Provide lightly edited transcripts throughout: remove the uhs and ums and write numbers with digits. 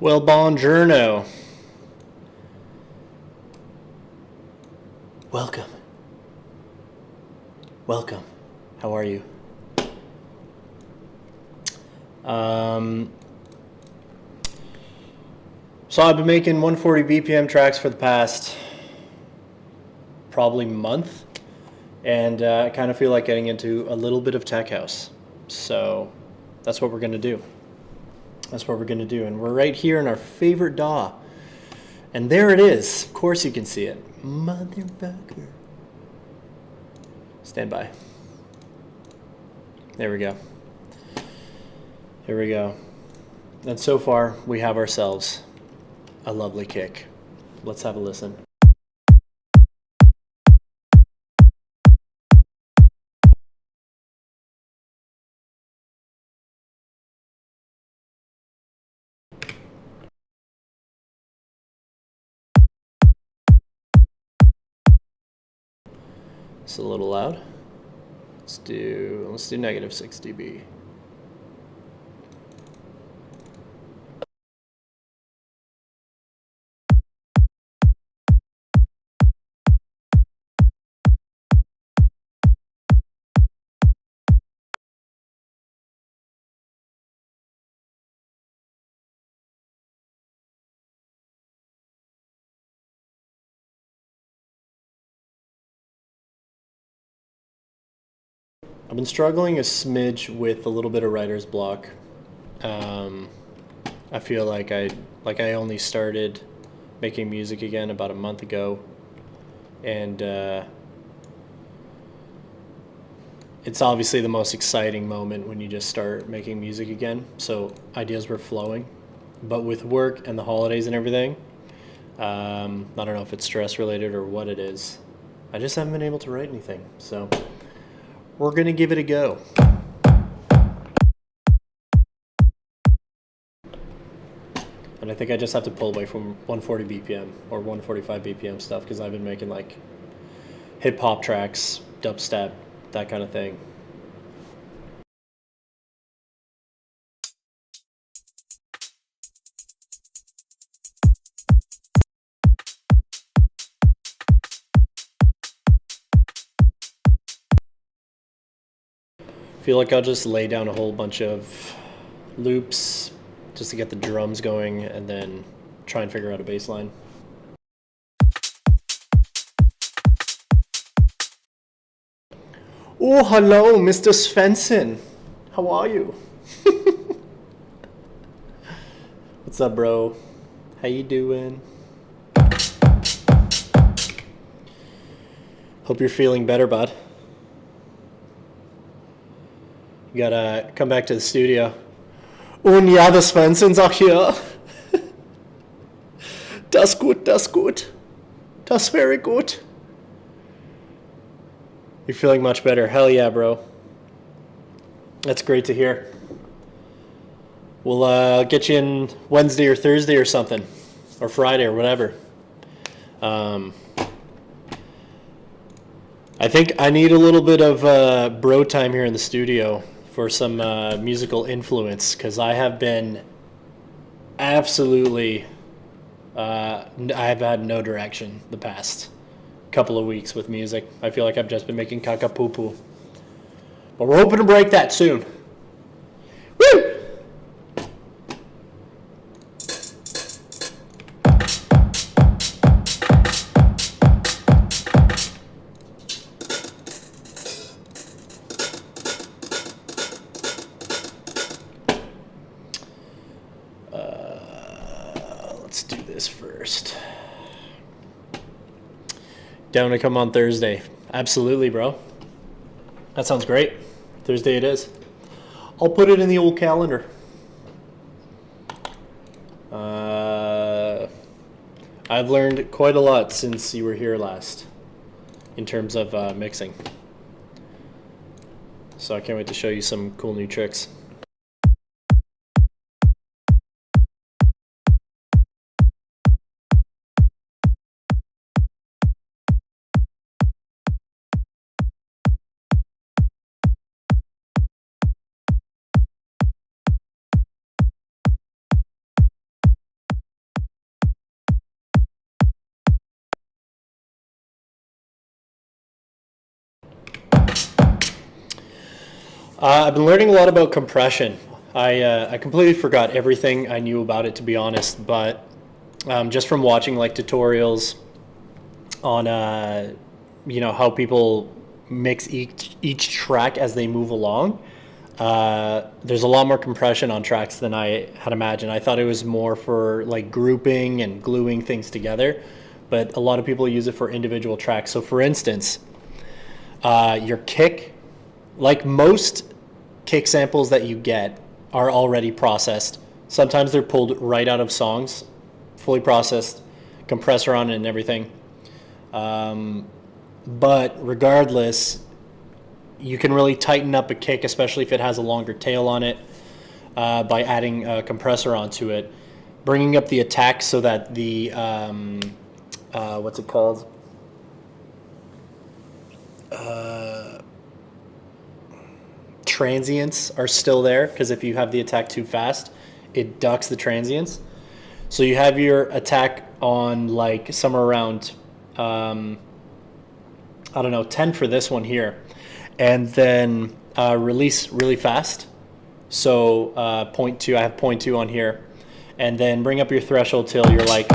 Well, buongiorno. Welcome. Welcome. How are you? Um, so I've been making 140 BPM tracks for the past probably month, and I kind of feel like getting into a little bit of tech house. So that's what we're gonna do. That's what we're gonna do, and we're right here in our favorite DAW, and there it is. Of course you can see it, motherfucker. Stand by. There we go. Here we go. And so far, we have ourselves a lovely kick. Let's have a listen. It's a little loud. Let's do negative 6 dB. I've been struggling a smidge with a little bit of writer's block. I feel like I only started making music again about a month ago, and it's obviously the most exciting moment when you just start making music again. So ideas were flowing, but with work and the holidays and everything, I don't know if it's stress related or what it is. I just haven't been able to write anything. So we're gonna give it a go. And I think I just have to pull away from 140 BPM or 145 BPM stuff because I've been making like hip hop tracks, dubstep, that kind of thing. Feel like I'll just lay down a whole bunch of loops just to get the drums going and then try and figure out a bass line. Oh, hello, Mr. Svensson. How are you? What's up, bro? How you doing? Hope you're feeling better, bud. You gotta come back to the studio. Und ja, der Svenssons auch hier. Das gut, das gut. That's very good. You're feeling much better. Hell yeah, bro. That's great to hear. We'll get you in Wednesday or Thursday or something. Or Friday or whatever. I think I need a little bit of bro time here in the studio for some musical influence because I have been absolutely, I've had no direction the past couple of weeks with music. I feel like I've just been making caca poo poo. But we're hoping to break that soon. Woo! Let's do this first. Down to come on Thursday. Absolutely, bro. That sounds great. Thursday it is. I'll put it in the old calendar. I've learned quite a lot since you were here last in terms of mixing. So I can't wait to show you some cool new tricks. I've been learning a lot about compression. I completely forgot everything I knew about it, to be honest, but just from watching like tutorials on how people mix each track as they move along. There's a lot more compression on tracks than I had imagined. I thought it was more for like grouping and gluing things together, but a lot of people use it for individual tracks. So, for instance, your kick, like most kick samples that you get, are already processed. Sometimes they're pulled right out of songs, fully processed, compressor on it and everything. But regardless, you can really tighten up a kick, especially if it has a longer tail on it, by adding a compressor onto it, bringing up the attack so that the what's it called? Transients are still there, because if you have the attack too fast, it ducks the transients. So you have your attack on like somewhere around I don't know, 10 for this one here, and then release really fast. So point two, I have point two on here, and then bring up your threshold till you're like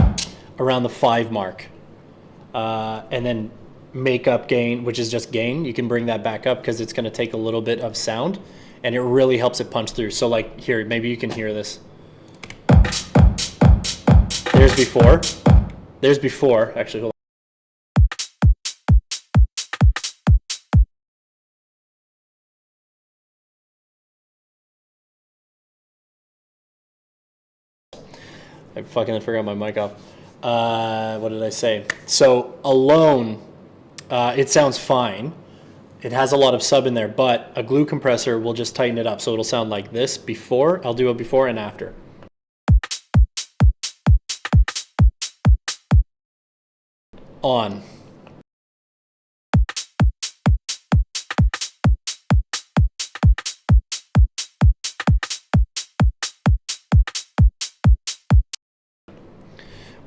around the 5 mark, and then make up gain, which is just gain. You can bring that back up because it's going to take a little bit of sound, and it really helps it punch through. So like here, maybe you can hear this. There's before. There's before. Actually, hold on. I fucking forgot my mic off. What did I say? So alone, it sounds fine. It has a lot of sub in there, but a glue compressor will just tighten it up. So it'll sound like this before. I'll do a before and after. On.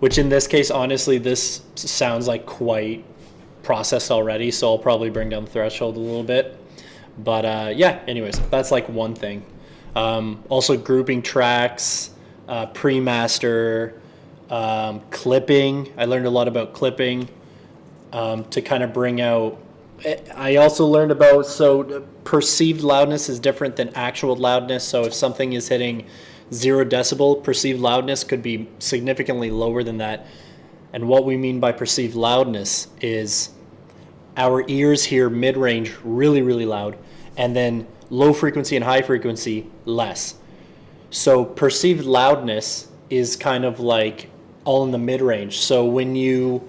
Which in this case, honestly, this sounds like quite processed already, so I'll probably bring down the threshold a little bit. But yeah, anyways, that's like one thing. Also grouping tracks, pre-master, clipping. I learned a lot about clipping to kind of bring out. I also learned about, so perceived loudness is different than actual loudness. So if something is hitting 0 decibel, perceived loudness could be significantly lower than that. And what we mean by perceived loudness is our ears hear mid-range really, really loud, and then low frequency and high frequency less. So perceived loudness is kind of like all in the mid-range. So when you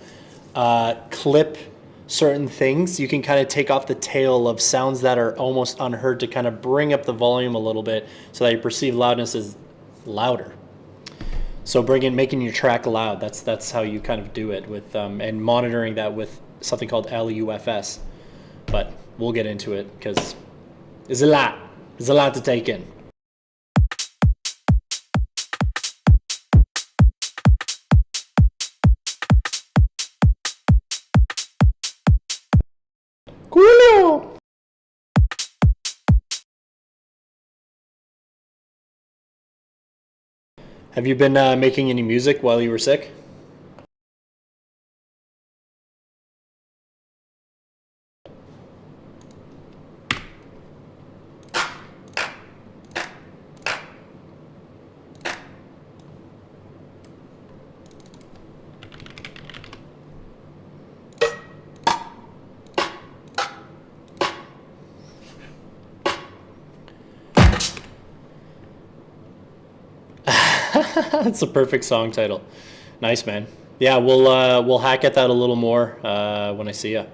clip certain things, you can kind of take off the tail of sounds that are almost unheard to kind of bring up the volume a little bit so that your perceived loudness is louder. So making your track loud, that's how you kind of do it with and monitoring that with something called LUFS. But we'll get into it because there's a lot to take in. Coolio. Have you been making any music while you were sick? That's a perfect song title. Nice, man. Yeah, we'll hack at that a little more when I see you.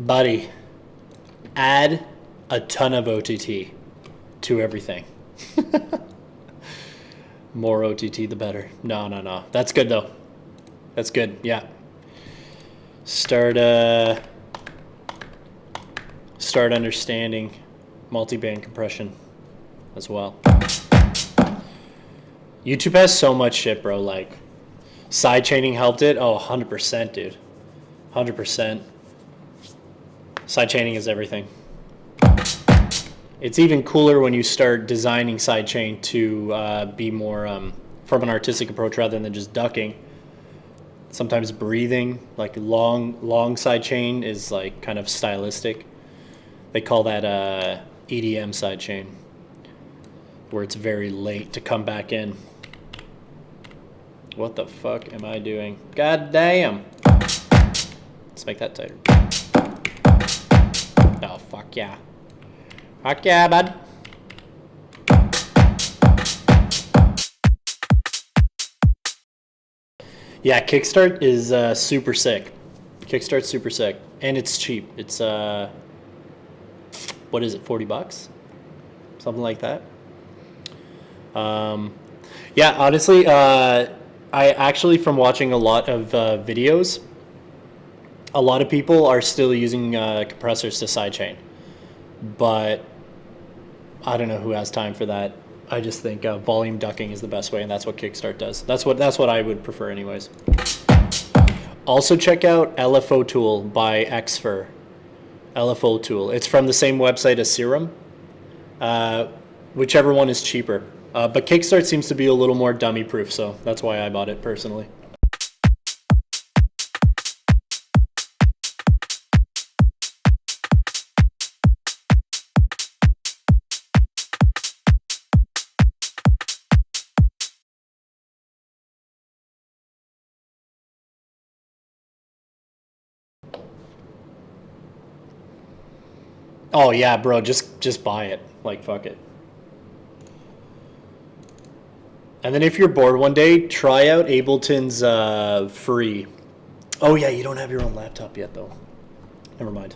Buddy, add a ton of OTT to everything. More OTT, the better. No. That's good, though. That's good, yeah. Start understanding multi-band compression as well. YouTube has so much shit, bro. Like, sidechaining helped it. Oh, 100%, dude. 100%. Sidechaining is everything. It's even cooler when you start designing sidechain to be more from an artistic approach rather than just ducking. Sometimes breathing, like long sidechain, is like kind of stylistic. They call that EDM sidechain, where it's very late to come back in. What the fuck am I doing? God damn. Let's make that tighter. Oh, fuck yeah. Fuck yeah, bud. Yeah, Kickstart is super sick. Kickstart's super sick. And it's cheap. It's, what is it, $40? Something like that. Yeah, honestly, I actually, from watching a lot of videos, a lot of people are still using compressors to sidechain. But I don't know who has time for that. I just think volume ducking is the best way, and that's what Kickstart does. That's what I would prefer, anyways. Also, check out LFO Tool by Xfer. LFO Tool. It's from the same website as Serum. Whichever one is cheaper. But Kickstart seems to be a little more dummy proof, so that's why I bought it personally. Oh yeah, bro, just buy it. Like, fuck it. And then if you're bored one day, try out Ableton's free. Oh yeah, you don't have your own laptop yet though. Never mind.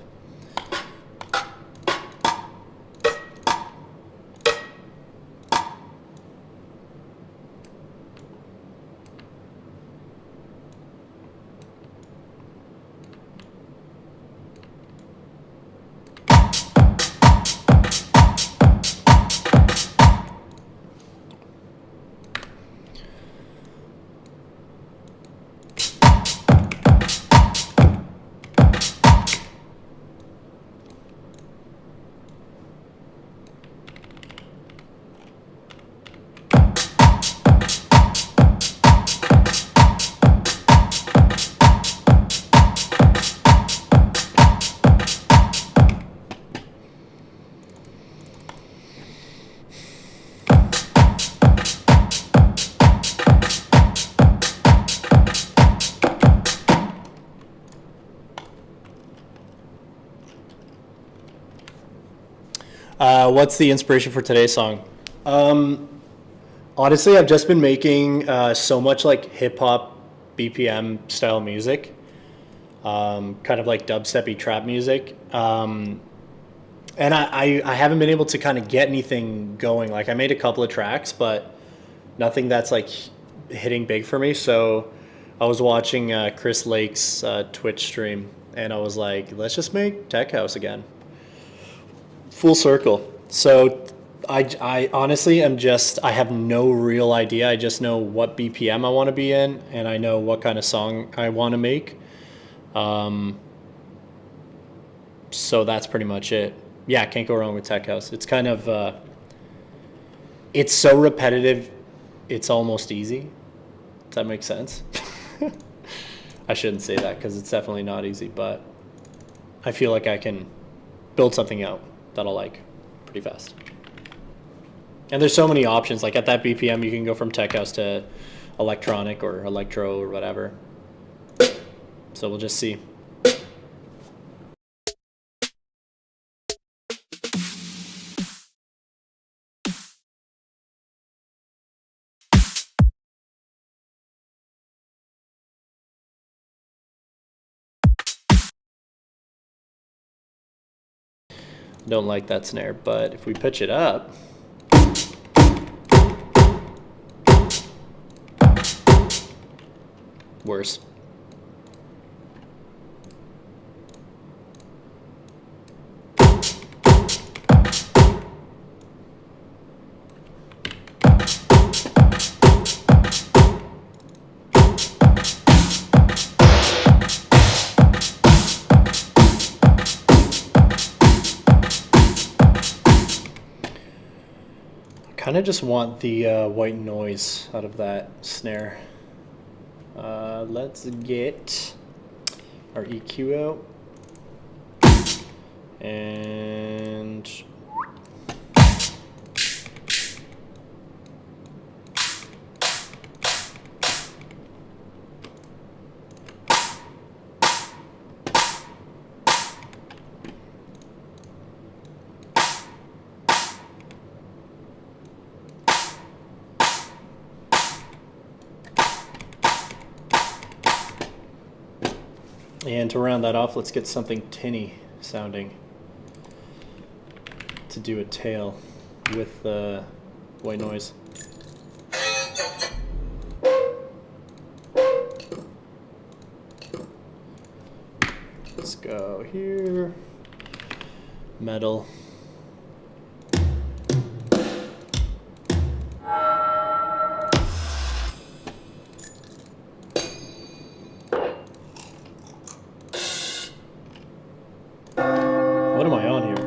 What's the inspiration for today's song? Honestly, I've just been making so much like hip hop BPM style music, kind of like dubstepy trap music. And I haven't been able to kind of get anything going. Like, I made a couple of tracks, but nothing that's like hitting big for me. So I was watching Chris Lake's Twitch stream, and I was like, let's just make tech house again. Full circle. So I honestly am just, I have no real idea. I just know what BPM I want to be in, and I know what kind of song I want to make. So that's pretty much it. Yeah, can't go wrong with tech house. It's kind of, it's so repetitive, it's almost easy. Does that make sense? I shouldn't say that because it's definitely not easy, but I feel like I can build something out that I'll like pretty fast. And there's so many options. Like, at that BPM, you can go from tech house to electronic or electro or whatever. So we'll just see. Don't like that snare, but if we pitch it up, worse. Kind of just want the white noise out of that snare. Let's get our EQ out. And And to round that off, let's get something tinny sounding to do a tail with the white noise. Let's go here. Metal. What am I on here?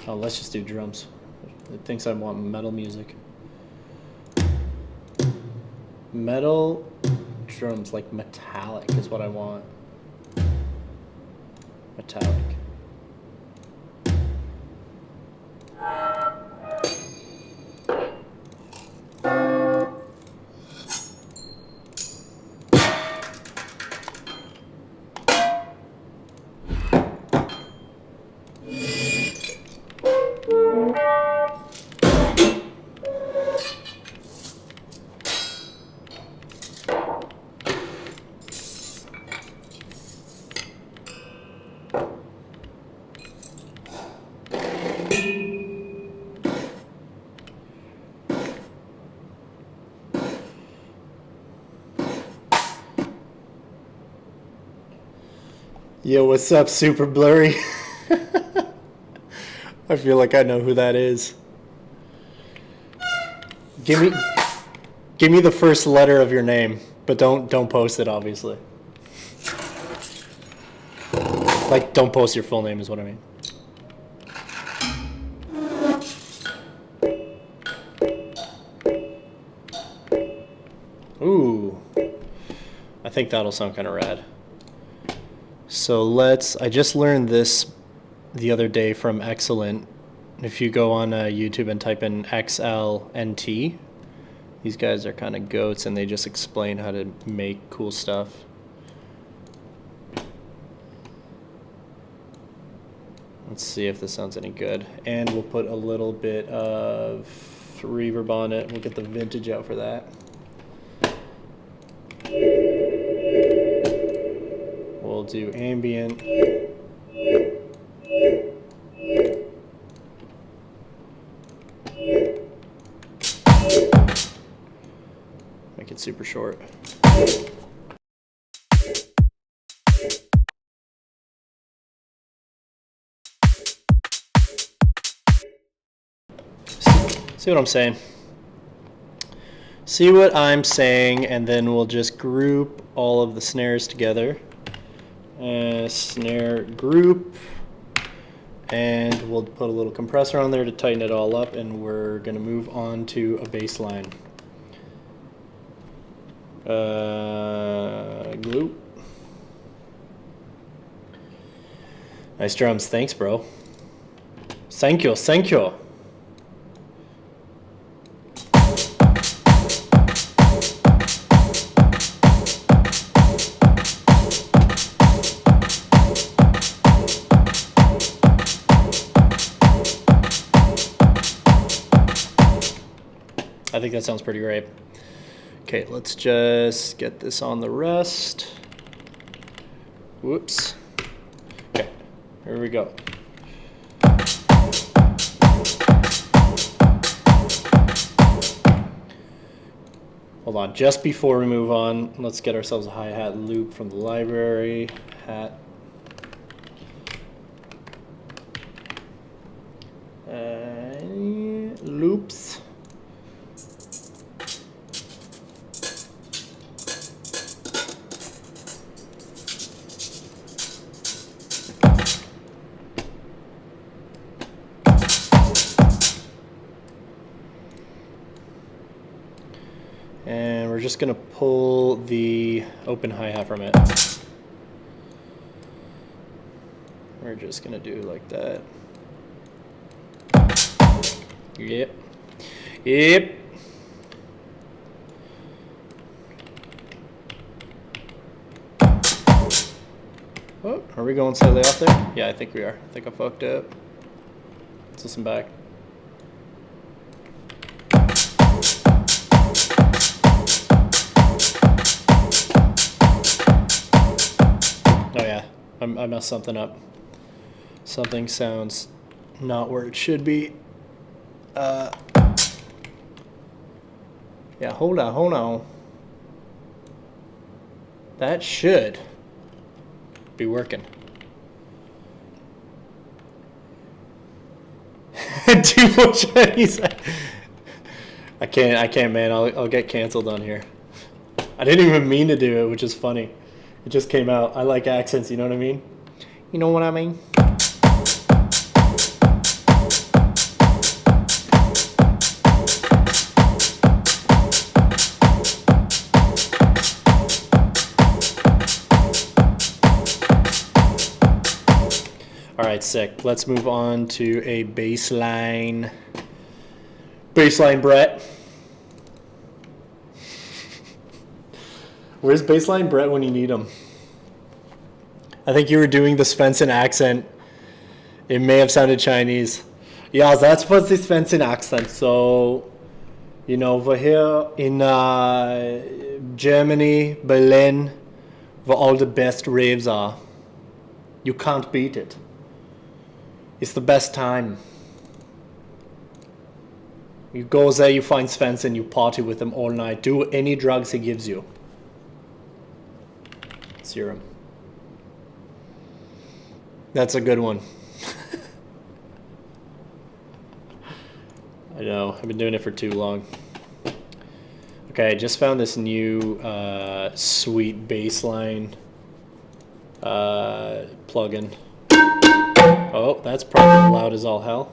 Oh, let's just do drums. It thinks I want metal music. Metal drums, like metallic is what I want. Metallic. Yo, what's up, Super Blurry? I feel like I know who that is. Give me the first letter of your name, but don't post it, obviously. Like, don't post your full name is what I mean. Ooh. I think that'll sound kind of rad. So I just learned this the other day from Excellent. If you go on YouTube and type in XLNT, these guys are kind of goats and they just explain how to make cool stuff. Let's see if this sounds any good. And we'll put a little bit of reverb on it. We'll get the vintage out for that. We'll do ambient. Make it super short. See what I'm saying? See what I'm saying, and then we'll just group all of the snares together. Snare group, and we'll put a little compressor on there to tighten it all up, and we're going to move on to a bass line. Glue. Nice drums. Thanks, bro. Thank you. Thank you. think that sounds pretty great. Okay, let's just get this on the rest. Whoops. Okay, here we go. Hold on, just before we move on, let's get ourselves a hi-hat loop from the library. Hat. Loops. And we're just going to pull the open hi-hat from it. We're just going to do like that. Yep. Yep. Oh, are we going slightly off there? Yeah, I think we are. I think I fucked up. Let's listen back. Oh yeah, I messed something up. Something sounds not where it should be. Yeah, hold on. That should be working. Too much Chinese. I can't, man. I'll get canceled on here. I didn't even mean to do it, which is funny. It just came out. I like accents, you know what I mean? You know what I mean? All right, sick. Let's move on to a baseline. Baseline Brett. Where's baseline Brett when you need him? I think you were doing the Svensson accent. It may have sounded Chinese. Yeah, that's what the Svensson accent. So, you know, over here in Germany, Berlin, where all the best raves are, you can't beat it. It's the best time. You go there, you find Svensson, you party with him all night. Do any drugs he gives you. Serum. That's a good one. I know, I've been doing it for too long. Okay, I just found this new sweet bassline plugin. Oh, that's probably loud as all hell.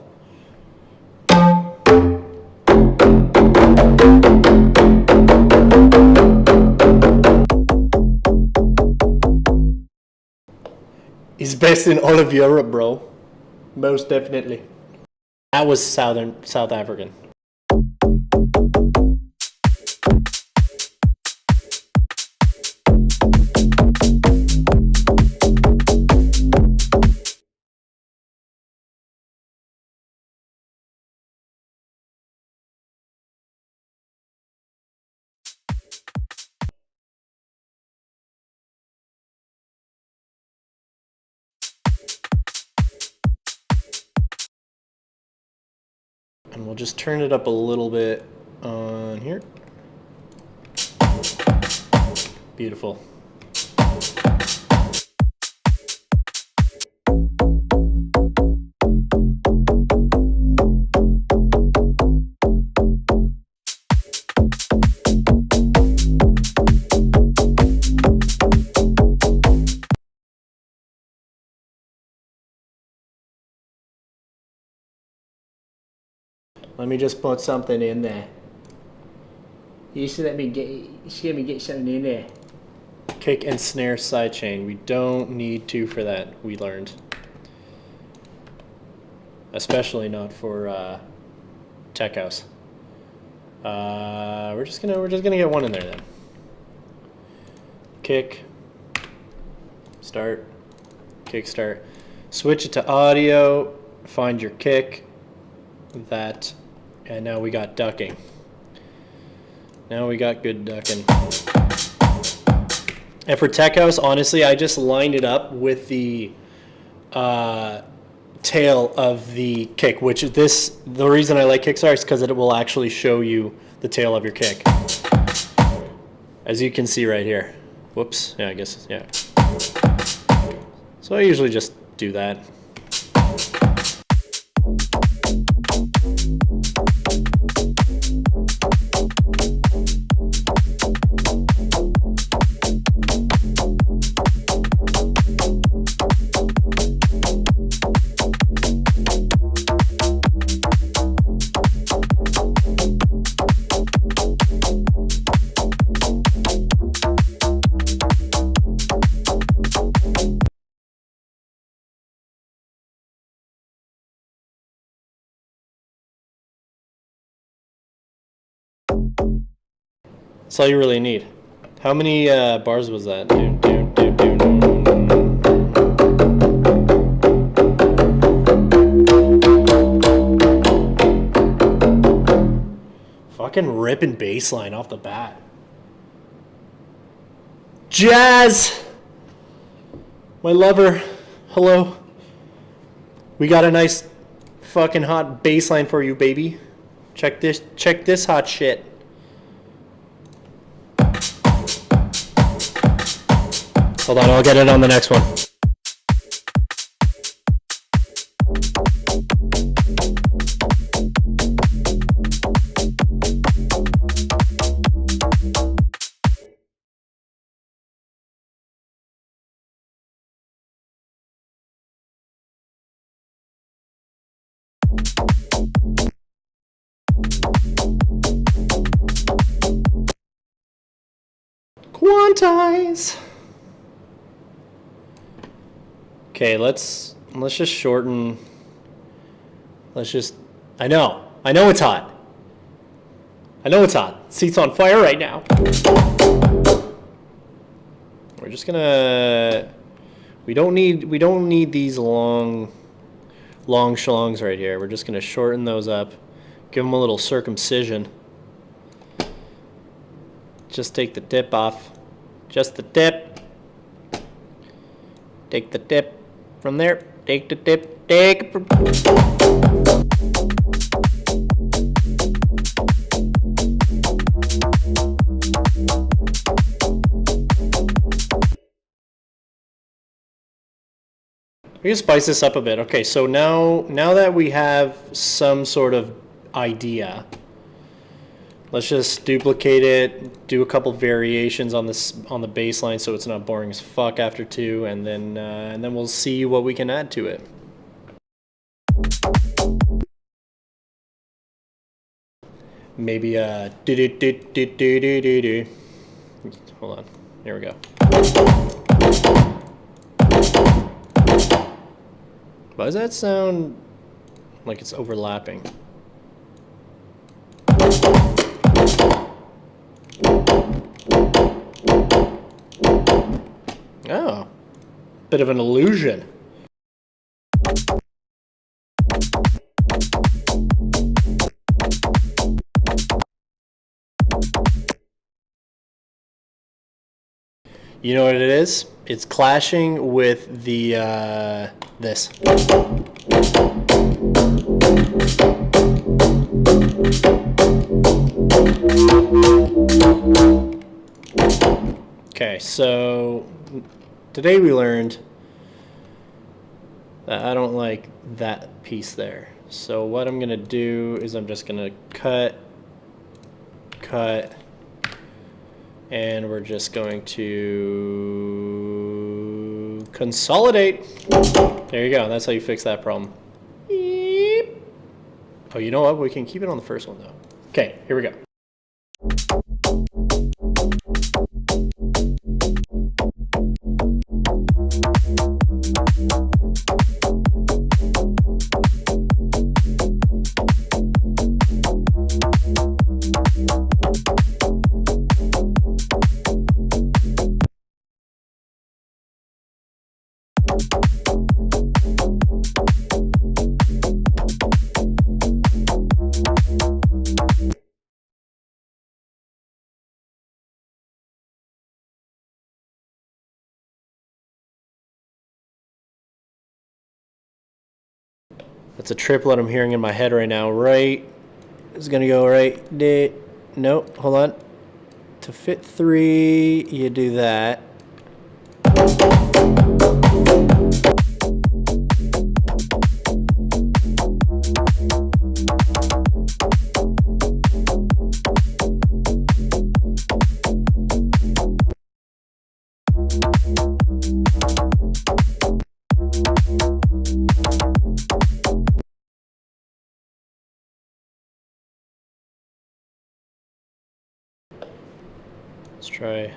He's best in all of Europe, bro. Most definitely. That was South African. And we'll just turn it up a little bit on here. Beautiful. Let me just put something in there. You should let me get something in there. Kick and snare sidechain. We don't need to for that, we learned. Especially not for tech house. We're just gonna get one in there then. Kick. Start. Kick start. Switch it to audio. Find your kick. That. And now we got ducking. Now we got good ducking. And for Tech House, honestly, I just lined it up with the tail of the kick, which is this. The reason I like Kickstarter is because it will actually show you the tail of your kick. As you can see right here. Whoops. Yeah, I guess, yeah. So I usually just do that. That's all you really need. How many bars was that? Fucking ripping bass line off the bat. Jazz! My lover. Hello. We got a nice fucking hot bass line for you, baby. Check this hot shit. Hold on, I'll get it on the next one. Quantize. Okay, let's just shorten. I know it's hot. I know it's hot. Seat's on fire right now. We're just gonna. We don't need these long schlongs right here. We're just gonna shorten those up. Give them a little circumcision. Just take the tip off. Just the tip. Take the tip from there. Take the tip. Take. We can spice this up a bit. Okay, so now that we have some sort of idea, let's just duplicate it, do a couple variations on the bass line so it's not boring as fuck after 2, and then we'll see what we can add to it. Maybe do do do do do do do do. Hold on, here we go. Why does that sound like it's overlapping? Oh, bit of an illusion. You know what it is? It's clashing with the this. Okay, so today we learned that I don't like that piece there. So what I'm gonna do is I'm just gonna cut, and we're just going to consolidate. There you go, that's how you fix that problem. Beep. Oh, you know what? We can keep it on the first one though. Okay, here we go. That's a triplet I'm hearing in my head right now. Right. It's going to go right. No, hold on. To fit 3, you do that. Let's try.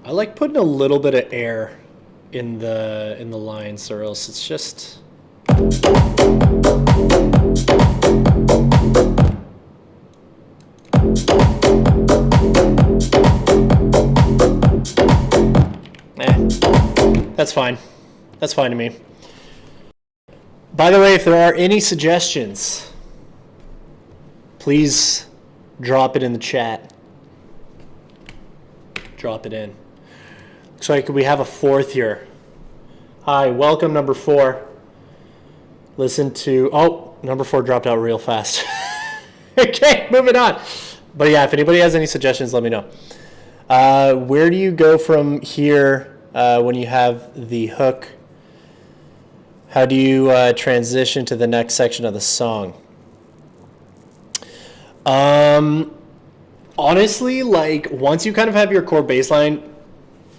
I like putting a little bit of air in the lines, or else it's just. That's fine. That's fine to me. By the way, if there are any suggestions, please drop it in the chat. Drop it in. Looks like we have a 4th here. Hi, welcome number 4. Listen to, oh, number 4 dropped out real fast. Okay, moving on. But yeah, if anybody has any suggestions, let me know. Where do you go from here when you have the hook? How do you transition to the next section of the song? Honestly, like once you kind of have your core bass line,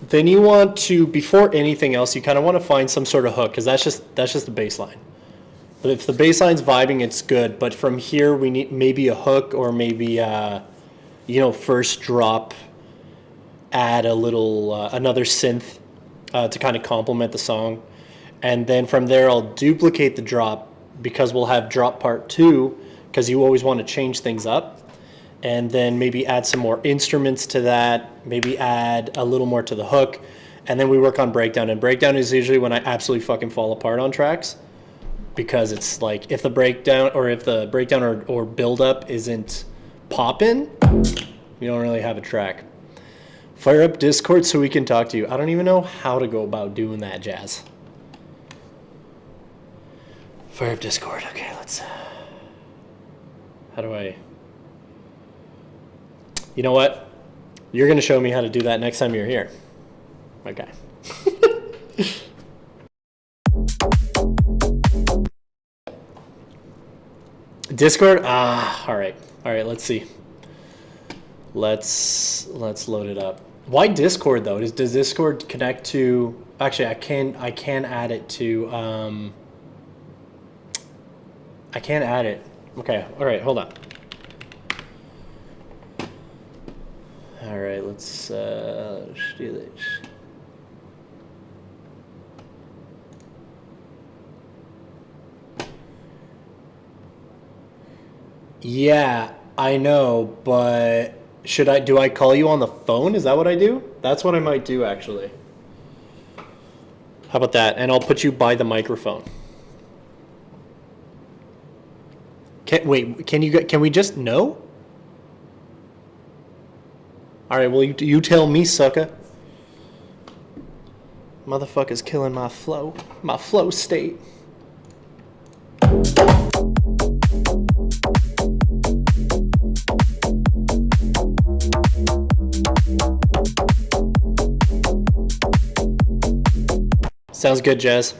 then you want to, before anything else, you kind of want to find some sort of hook, because that's just the bass line. But if the bass line's vibing, it's good. But from here, we need maybe a hook, or maybe first drop, add a little another synth to kind of complement the song. And then from there, I'll duplicate the drop, because we'll have drop part 2, because you always want to change things up. And then maybe add some more instruments to that, maybe add a little more to the hook. And then we work on breakdown. And breakdown is usually when I absolutely fucking fall apart on tracks, because it's like if the breakdown or build up isn't popping, you don't really have a track. Fire up Discord so we can talk to you. I don't even know how to go about doing that, Jazz. Fire up Discord. Okay, let's. How do I? You know what? You're going to show me how to do that next time you're here. Okay. Discord? All right. All right, let's see. Let's load it up. Why Discord though? Does Discord connect to? Actually, I can add it to. I can't add it. Okay. All right. Hold on. All right. Let's do this. Yeah, I know, but do I call you on the phone? Is that what I do? That's what I might do, actually. How about that? And I'll put you by the microphone. Can we just know? All right, well, you tell me, sucker. Motherfucker's killing my flow state. Sounds good, Jazz.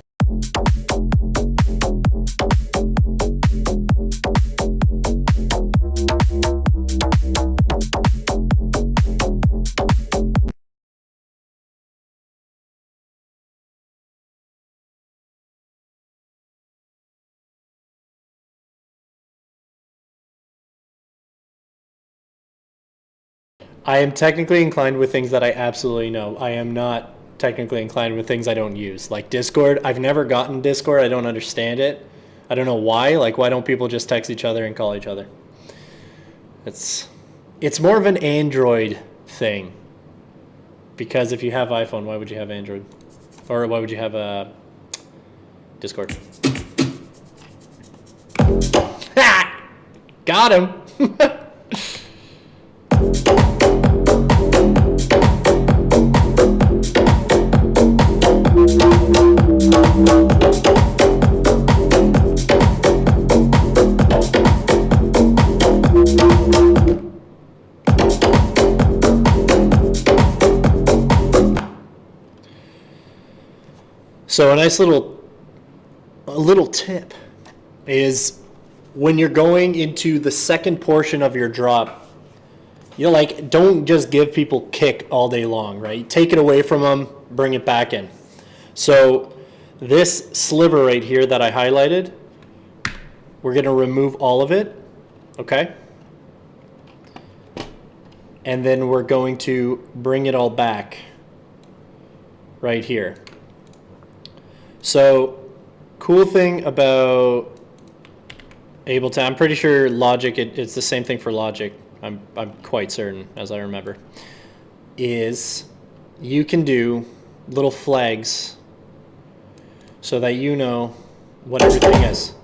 I am technically inclined with things that I absolutely know. I am not technically inclined with things I don't use. Like Discord, I've never gotten Discord. I don't understand it. I don't know why. Like, why don't people just text each other and call each other? It's more of an Android thing. Because if you have iPhone, why would you have Android? Or why would you have a Discord? Ha! Got him! So a nice little tip is when you're going into the second portion of your drop, you like don't just give people kick all day long, right? Take it away from them, bring it back in. So this sliver right here that I highlighted, we're going to remove all of it, okay? And then we're going to bring it all back right here. So cool thing about Ableton, I'm pretty sure Logic, it's the same thing for Logic, I'm quite certain, as I remember, is you can do little flags so that you know what everything is.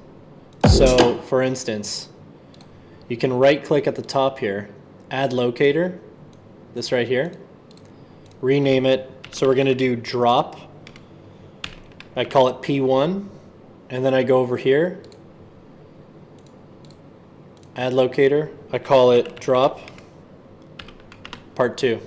So for instance, you can right click at the top here, add locator, this right here, rename it. So we're gonna do drop, I call it P1, and then I go over here, add locator, I call it drop part 2.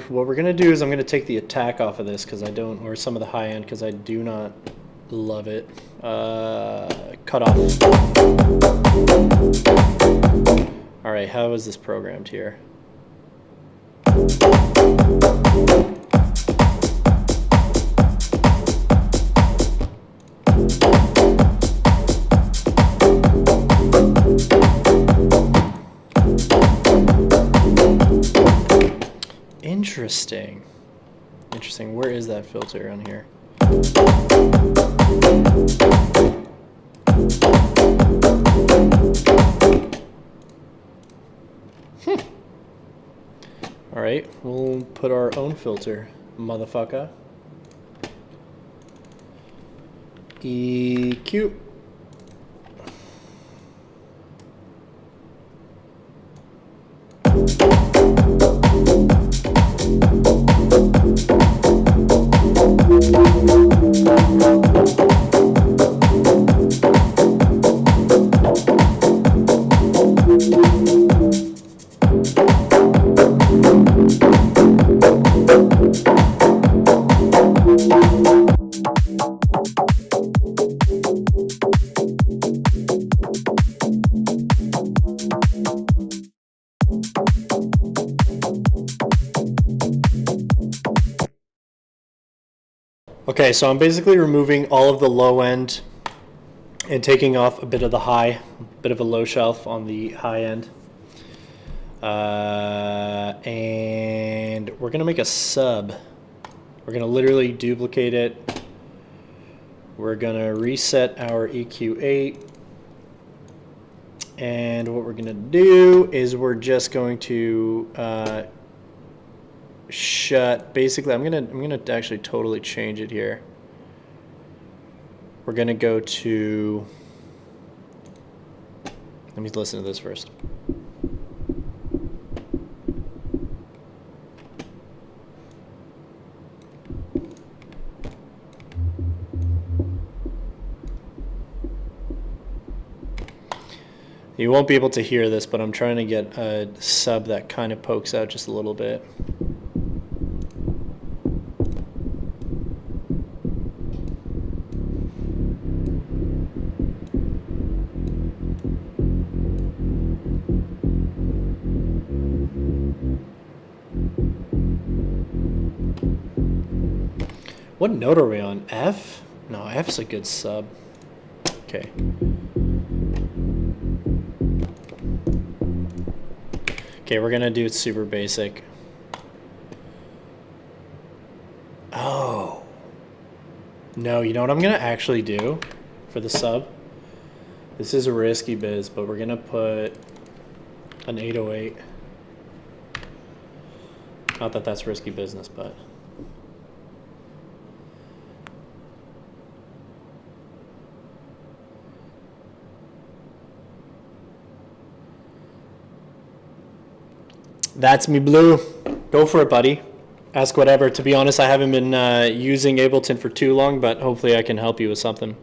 What we're gonna do is I'm gonna take the attack off of this because I don't, or some of the high end because I do not love it. Cut off. All right, how is this programmed here? Interesting. Interesting. Where is that filter on here? All right, we'll put our own filter, motherfucker. EQ. Okay, so I'm basically removing all of the low end and taking off a bit of the high, a bit of a low shelf on the high end. And we're gonna make a sub. We're gonna literally duplicate it. We're gonna reset our EQ8. And what we're gonna do is we're just going to shut, basically I'm gonna actually totally change it here. We're gonna go to, let me listen to this first. You won't be able to hear this, but I'm trying to get a sub that kind of pokes out just a little bit. What note are we on? F? No, F's a good sub. Okay. Okay, we're gonna do it super basic. Oh. No, you know what I'm gonna actually do for the sub? This is a risky biz, but we're gonna put an 808. Not that that's risky business, but. That's me blue. Go for it, buddy. Ask whatever. To be honest, I haven't been using Ableton for too long, but hopefully I can help you with something.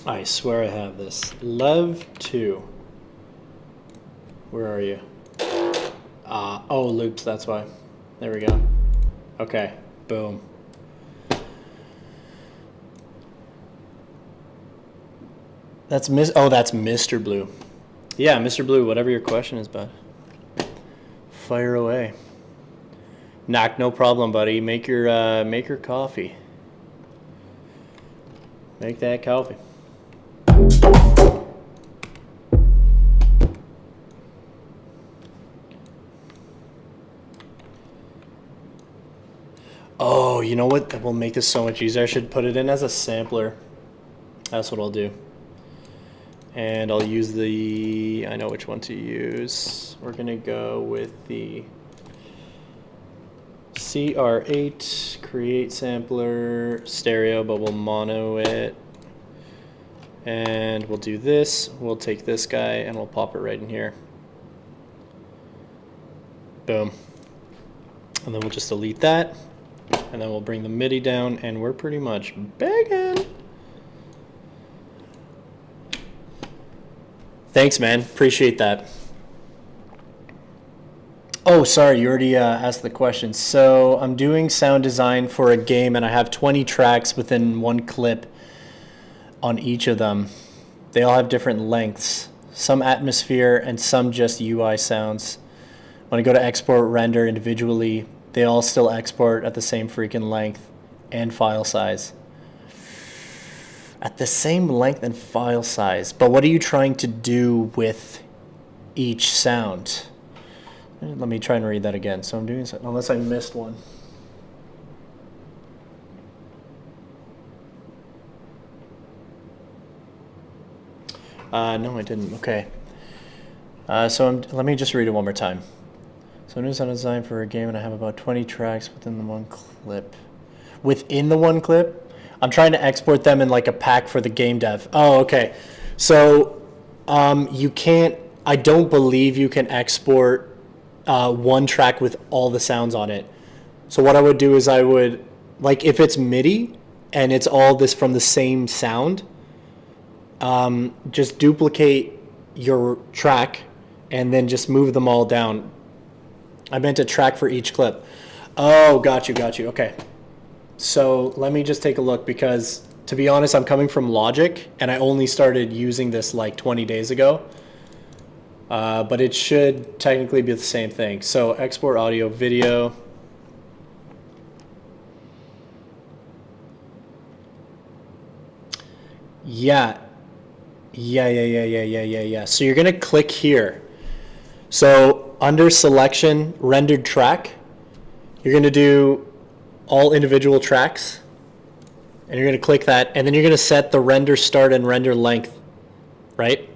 I swear I have this. Lev 2. Where are you? Oh, loops, that's why. There we go. Okay, boom. That's that's Mr. Blue. Yeah, Mr. Blue, whatever your question is, bud. Fire away. Knock, no problem, buddy. Make your coffee. Make that coffee. Oh, you know what? That will make this so much easier. I should put it in as a sampler. That's what I'll do. And I'll use the, I know which one to use. We're gonna go with the CR8 create sampler stereo, but we'll mono it. And we'll do this. We'll take this guy and we'll pop it right in here. Boom. And then we'll just delete that. And then we'll bring the MIDI down and we're pretty much begging. Thanks, man. Appreciate that. Oh, sorry, you already asked the question. So I'm doing sound design for a game and I have 20 tracks within one clip on each of them. They all have different lengths, some atmosphere and some just UI sounds. When I go to export render individually, they all still export at the same freaking length and file size. At the same length and file size. But what are you trying to do with each sound? Let me try and read that again. So I'm doing something, unless I missed one. No, I didn't. Okay. Let me just read it one more time. So I'm doing sound design for a game and I have about 20 tracks within the one clip. Within the one clip? I'm trying to export them in like a pack for the game dev. Oh, okay. So you can't, I don't believe you can export one track with all the sounds on it. So what I would do is I would, like if it's MIDI and it's all this from the same sound, just duplicate your track and then just move them all down. I meant a track for each clip. Oh, got you. Okay. So let me just take a look because, to be honest, I'm coming from Logic and I only started using this like 20 days ago. But it should technically be the same thing. So export audio, video. Yeah. So you're going to click here. So under selection, rendered track, you're going to do all individual tracks and you're going to click that and then you're going to set the render start and render length, right?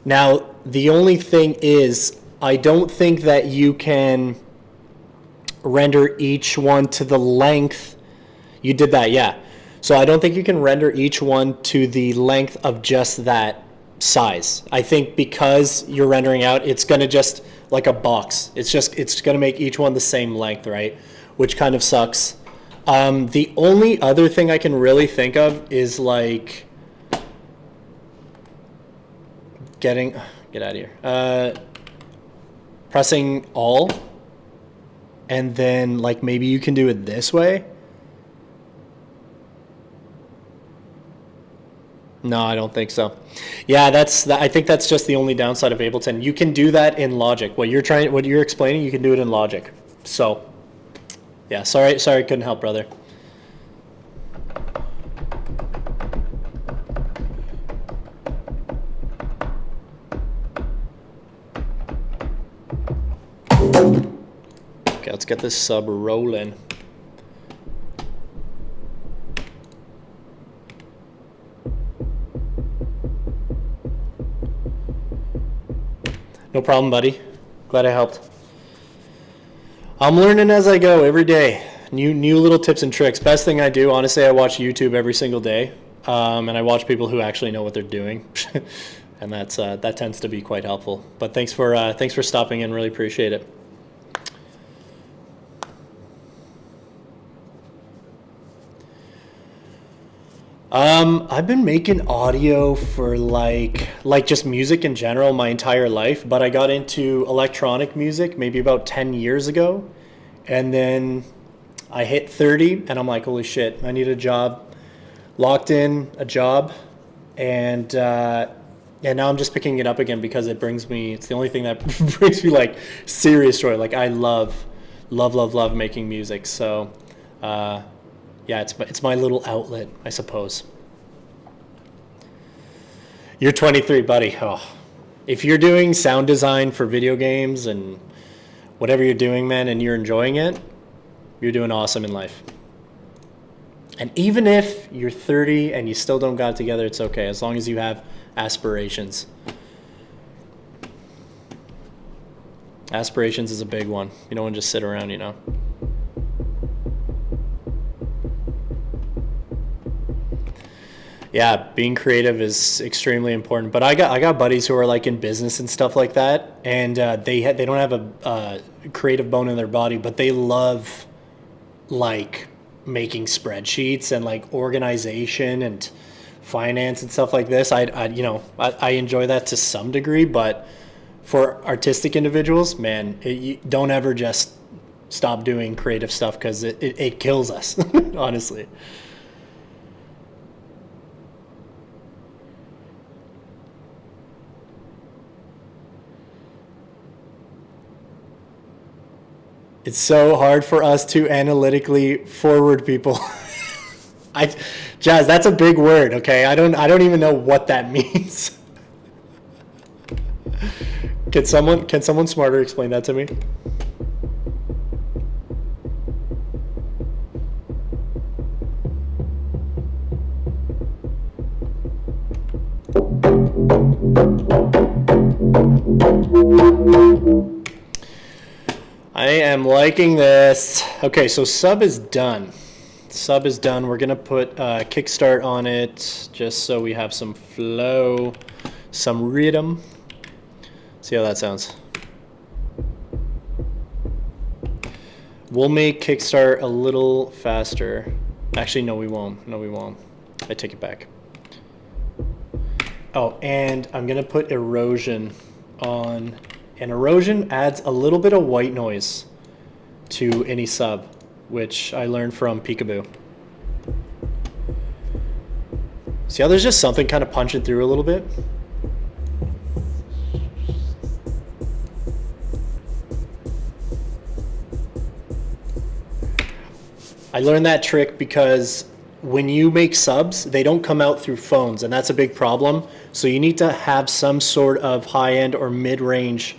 Now, the only thing is I don't think that you can render each one to the length. You did that, yeah. So I don't think you can render each one to the length of just that size. I think because you're rendering out, it's going to just like a box. It's going to make each one the same length, right? Which kind of sucks. The only other thing I can really think of is like get out of here. Pressing all, and then like maybe you can do it this way. No, I don't think so. Yeah, I think that's just the only downside of Ableton. You can do that in Logic. What you're explaining, you can do it in Logic. So, yeah, sorry, couldn't help, brother. get this sub rolling. No problem, buddy. Glad I helped. I'm learning as I go every day. New little tips and tricks. Best thing I do, honestly, I watch YouTube every single day, and I watch people who actually know what they're doing, and that tends to be quite helpful. But thanks for stopping in. Really appreciate it. I've been making audio for like just music in general my entire life, but I got into electronic music maybe about 10 years ago, and then I hit 30 and I'm like, holy shit, I need a job. Locked in a job, and now I'm just picking it up again because it's the only thing that brings me like serious joy. Like I love making music. So yeah, it's my little outlet, I suppose. You're 23, buddy. Oh, if you're doing sound design for video games and whatever you're doing, man, and you're enjoying it, you're doing awesome in life. And even if you're 30 and you still don't got it together, it's okay, as long as you have aspirations. Aspirations is a big one. You don't want to just sit around, you know. Yeah, being creative is extremely important. But I got buddies who are like in business and stuff like that, and they don't have a creative bone in their body, but they love like making spreadsheets and like organization and finance and stuff like this. I enjoy that to some degree, but for artistic individuals, man, you don't ever just stop doing creative stuff because it kills us, honestly. It's so hard for us to analytically forward people. Jazz, that's a big word, okay? I don't even know what that means. Can someone smarter explain that to me? I am liking this. Okay, so sub is done. Sub is done. We're gonna put kickstart on it just so we have some flow, some rhythm. See how that sounds. We'll make kickstart a little faster. Actually, no, we won't. No, we won't. I take it back. Oh, and I'm gonna put erosion on. And erosion adds a little bit of white noise to any sub, which I learned from Peekaboo. See how there's just something kind of punching through a little bit? I learned that trick because when you make subs, they don't come out through phones, and that's a big problem. So you need to have some sort of high-end or mid-range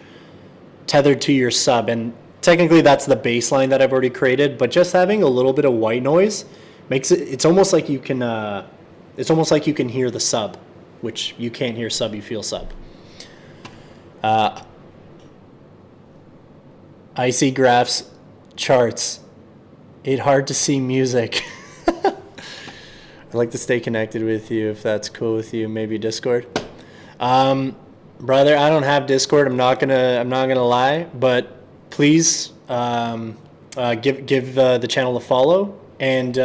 tethered to your sub, and technically that's the baseline that I've already created, but just having a little bit of white noise makes it's almost like you can hear the sub, which you can't hear sub, you feel sub. I see graphs, charts. It's hard to see music. I'd like to stay connected with you if that's cool with you. Maybe Discord. Brother, I don't have Discord. I'm not gonna lie, but please give the channel a follow and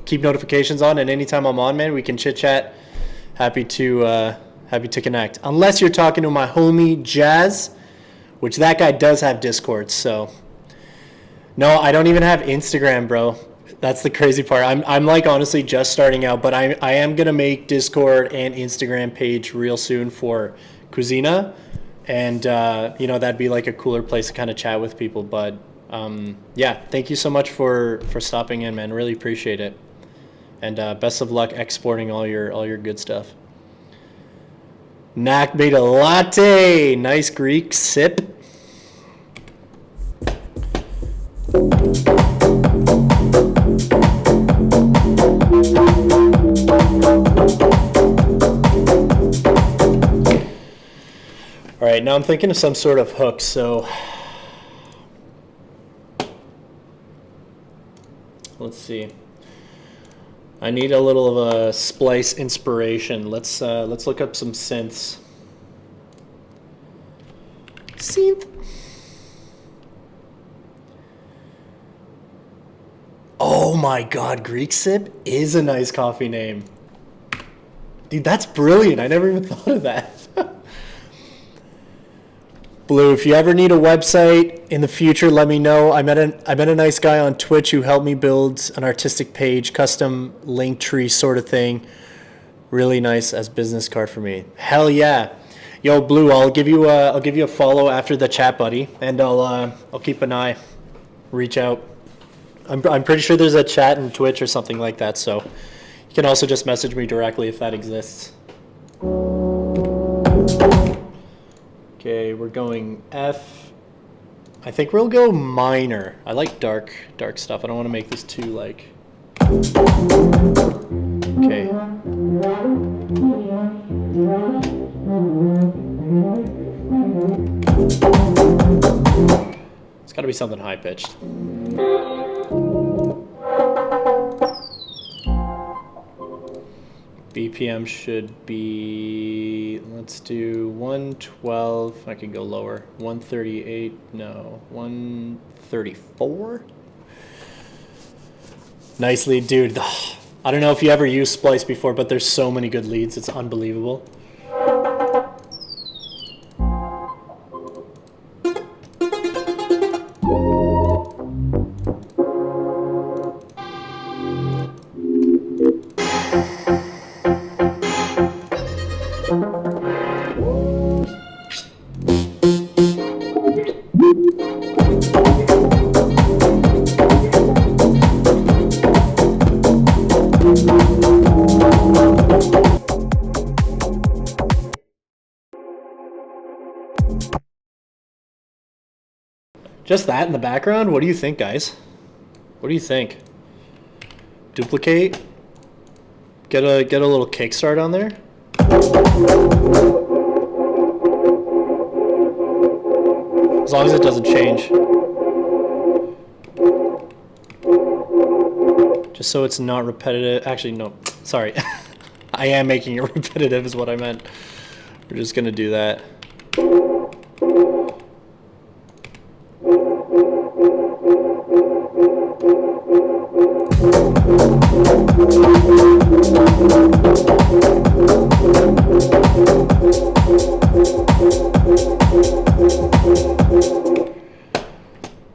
keep notifications on. And anytime I'm on, man, we can chit chat. Happy to connect. Unless you're talking to my homie Jazz, which that guy does have Discord. So no, I don't even have Instagram, bro. That's the crazy part. I'm like honestly just starting out, but I am gonna make Discord and Instagram page real soon for Cuisina, and that'd be like a cooler place to kind of chat with people. But yeah, thank you so much for stopping in, man. Really appreciate it, and best of luck exporting all your good stuff. Knack made a latte. Nice Greek sip. All right, now I'm thinking of some sort of hook, so let's see. I need a little of a splice inspiration. Let's look up some synths. Synth. Oh my God, Greek Sip is a nice coffee name. Dude, that's brilliant. I never even thought of that. Blue, if you ever need a website in the future, let me know. I met a nice guy on Twitch who helped me build an artistic page, custom link tree sort of thing. Really nice as business card for me. Hell yeah. Yo, Blue, I'll give you a follow after the chat, buddy, and I'll keep an eye. Reach out. I'm pretty sure there's a chat in Twitch or something like that, so you can also just message me directly if that exists. Okay, we're going F. I think we'll go minor. I like dark stuff. I don't want to make this too like. Okay. It's got to be something high pitched. BPM should be, let's do 112. I could go lower. 138, no, 134. Nice lead, dude. I don't know if you ever used Splice before, but there's so many good leads. It's unbelievable. Just that in the background? What do you think, guys? What do you think? Duplicate? Get a little kickstart on there? As long as it doesn't change. Just so it's not repetitive. Actually, no. Sorry. I am making it repetitive is what I meant. We're just going to do that.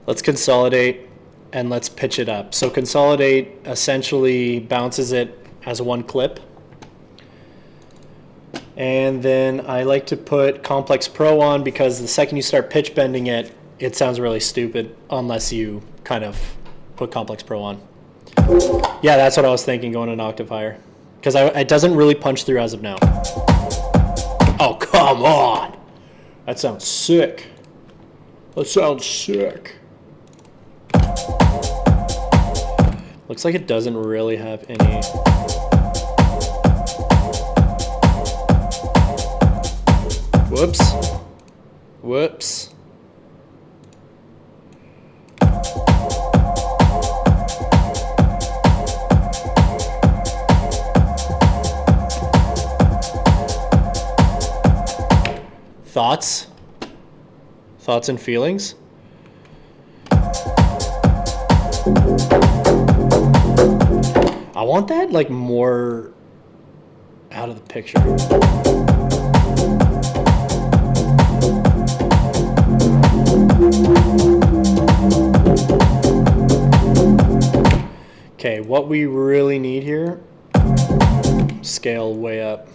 Let's consolidate and let's pitch it up. So consolidate essentially bounces it as one clip. And then I like to put Complex Pro on because the second you start pitch bending it, it sounds really stupid unless you kind of put Complex Pro on. Yeah, that's what I was thinking, going an octave higher. Because it doesn't really punch through as of now. Oh, come on! That sounds sick. That sounds sick. Looks like it doesn't really have any... Whoops. Whoops. Thoughts? Thoughts and feelings? I want that like more out of the picture. Okay, what we really need here, scale way up.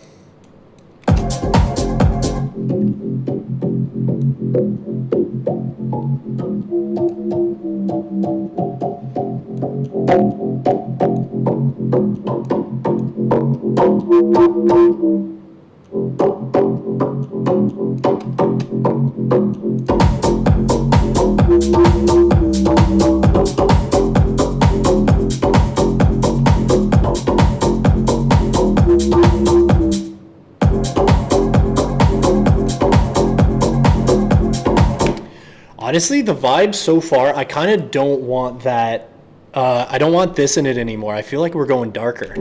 Honestly, the vibe so far, I kind of don't want that. I don't want this in it anymore. I feel like we're going darker.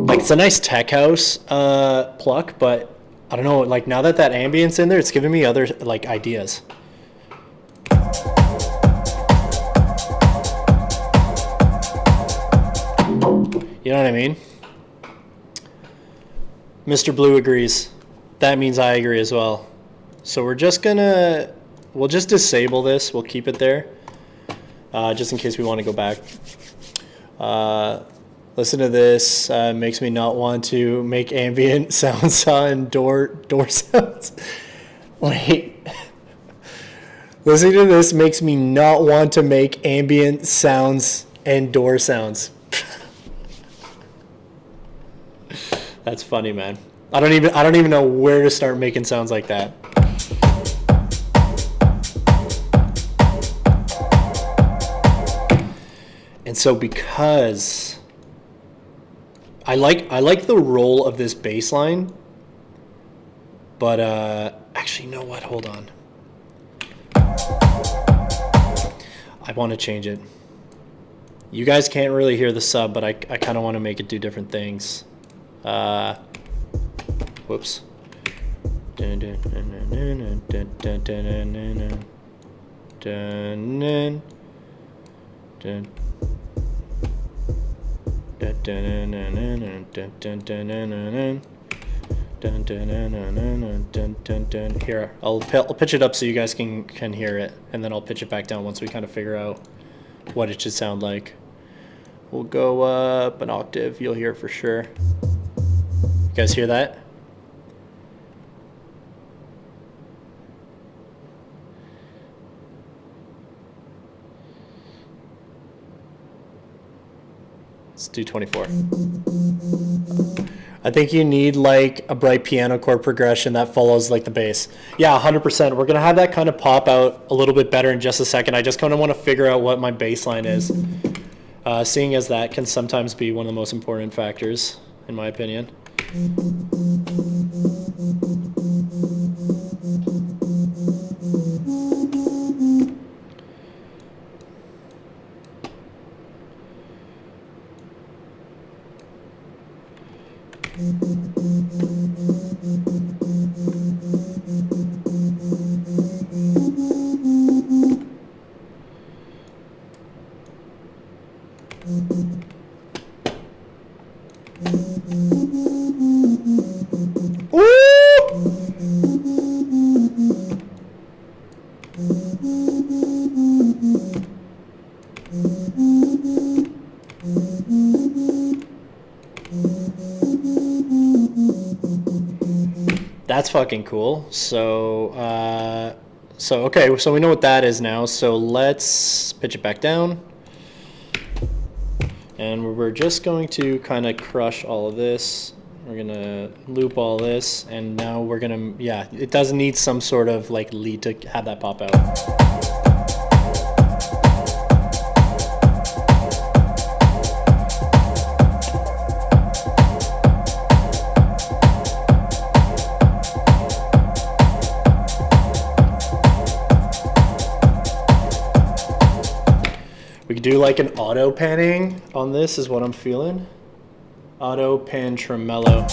Like, it's a nice tech house pluck, but I don't know. Like, now that ambience in there, it's giving me other, like, ideas. You know what I mean? Mr. Blue agrees. That means I agree as well. So we're just gonna, we'll just disable this. We'll keep it there, just in case we want to go back. Listen to this. Makes me not want to make ambient sounds and door sounds. Wait. Listening to this makes me not want to make ambient sounds and door sounds. That's funny, man. I don't even know where to start making sounds like that. And so because I like the roll of this bass line, but actually, you know what? Hold on. I want to change it. You guys can't really hear the sub, but I kind of want to make it do different things. Whoops. Here, I'll pitch it up so you guys can hear it, and then I'll pitch it back down once we kind of figure out what it should sound like. We'll go up an octave. You'll hear it for sure. You guys hear that? Let's do 24. I think you need like a bright piano chord progression that follows like the bass. Yeah, 100%. We're going to have that kind of pop out a little bit better in just a second. I just kind of want to figure out what my bass line is. Seeing as that can sometimes be one of the most important factors, in my opinion. That's fucking cool. So okay, so we know what that is now. So let's pitch it back down. And we're just going to kind of crush all of this. We're going to loop all this. And now we're going to, yeah, it does need some sort of like lead to have that pop out. We could do like an auto panning on this is what I'm feeling. Auto pan tremolo.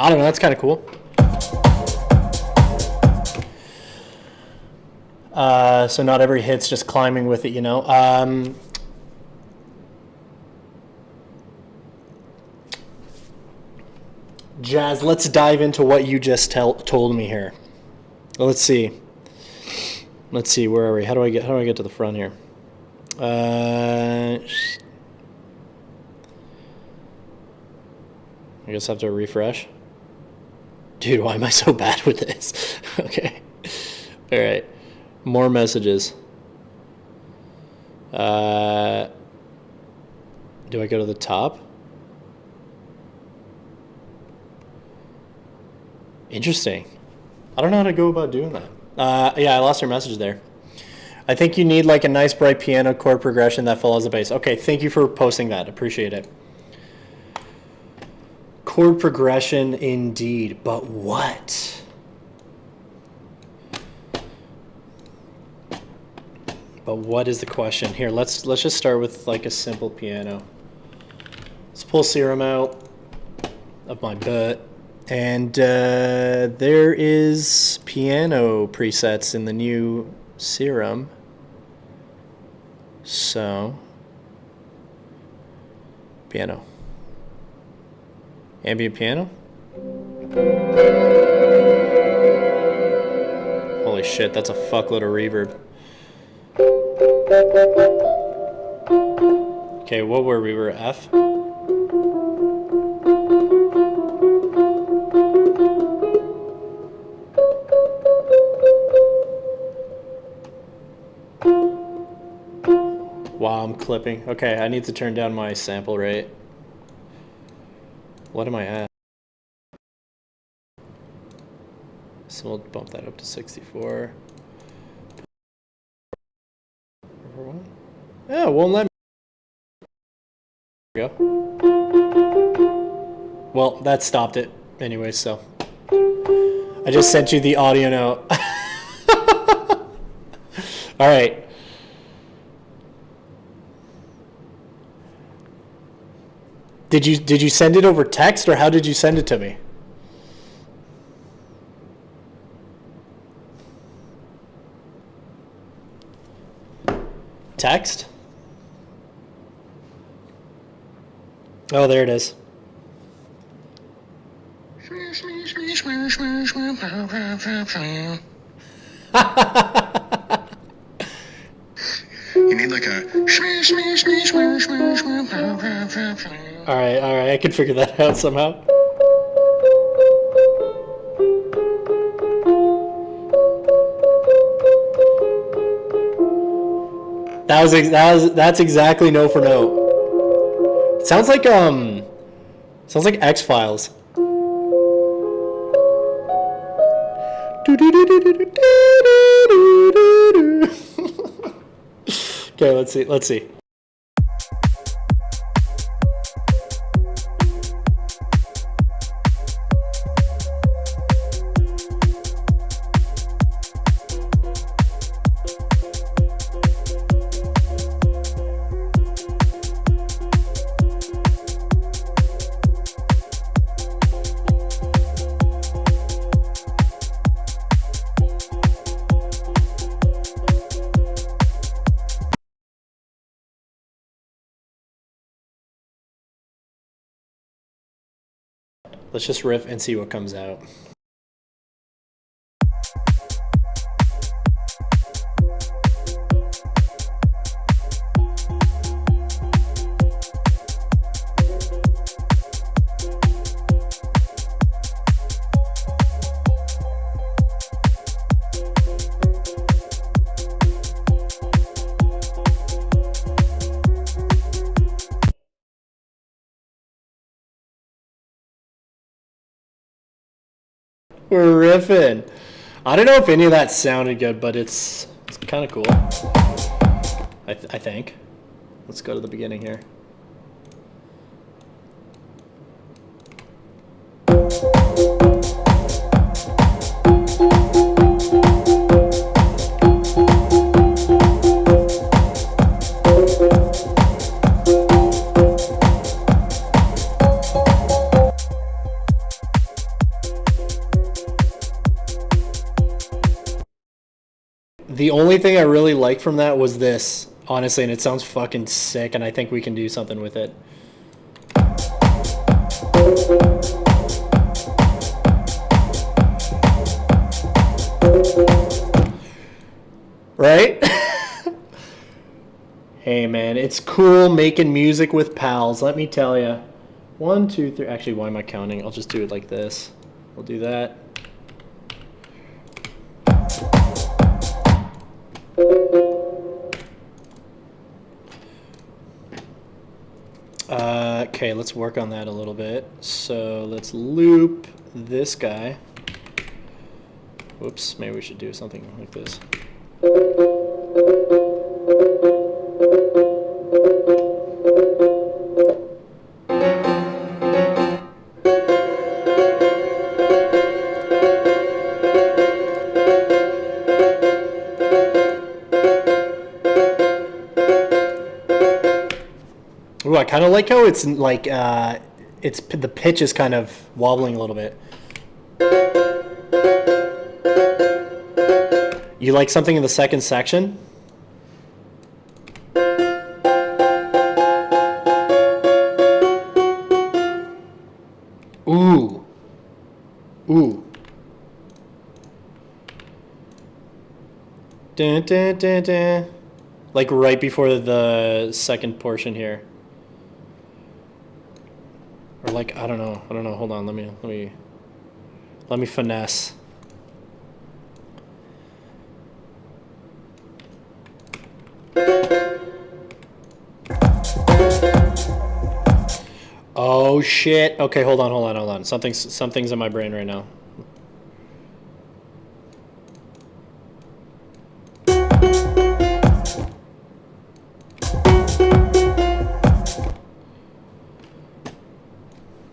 I don't know, that's kind of cool. So not every hit's just climbing with it, you know. Jazz, let's dive into what you just told me here. Let's see. Let's see, where are we? How do I get to the front here? I guess I have to refresh. Dude, why am I so bad with this? Okay. All right. More messages. Do I go to the top? Interesting. I don't know how to go about doing that. Yeah, I lost your message there. I think you need like a nice bright piano chord progression that follows the bass. Okay, thank you for posting that. Appreciate it. Chord progression indeed, but what? But what is the question? Here, let's just start with like a simple piano. Let's pull Serum out of my butt. And there is piano presets in the new Serum. So, piano. Ambient piano. Holy shit, that's a fuckload of reverb. Okay, what were we? Were F? Wow, I'm clipping. Okay, I need to turn down my sample rate. What am I at? So we'll bump that up to 64. Yeah, it won't let me. There we go. Well, that stopped it anyway, so. I just sent you the audio note. All right. Did you send it over text, or how did you send it to me? Text? Oh, there it is. You need like a. All right, I can figure that out somehow. That's exactly note for note. Sounds like X-Files. Okay, let's see. Let's just riff and see what comes out. We're riffing. I don't know if any of that sounded good, but it's kind of cool. I think. Let's go to the beginning here. The only thing I really liked from that was this, honestly, and it sounds fucking sick, and I think we can do something with it. Right? Hey man, it's cool making music with pals, let me tell you. 1, 2, 3. Actually, why am I counting? I'll just do it like this. We'll do that. Okay, let's work on that a little bit. So let's loop this guy. Whoops, maybe we should do something like this. Ooh, I kind of like how it's like the pitch is kind of wobbling a little bit. You like something in the second section? Ooh. Ooh. Dun, dun, dun, dun. Like right before the second portion here. Or like I don't know. Hold on. Let me finesse. Oh shit. Okay, hold on. Something's in my brain right now.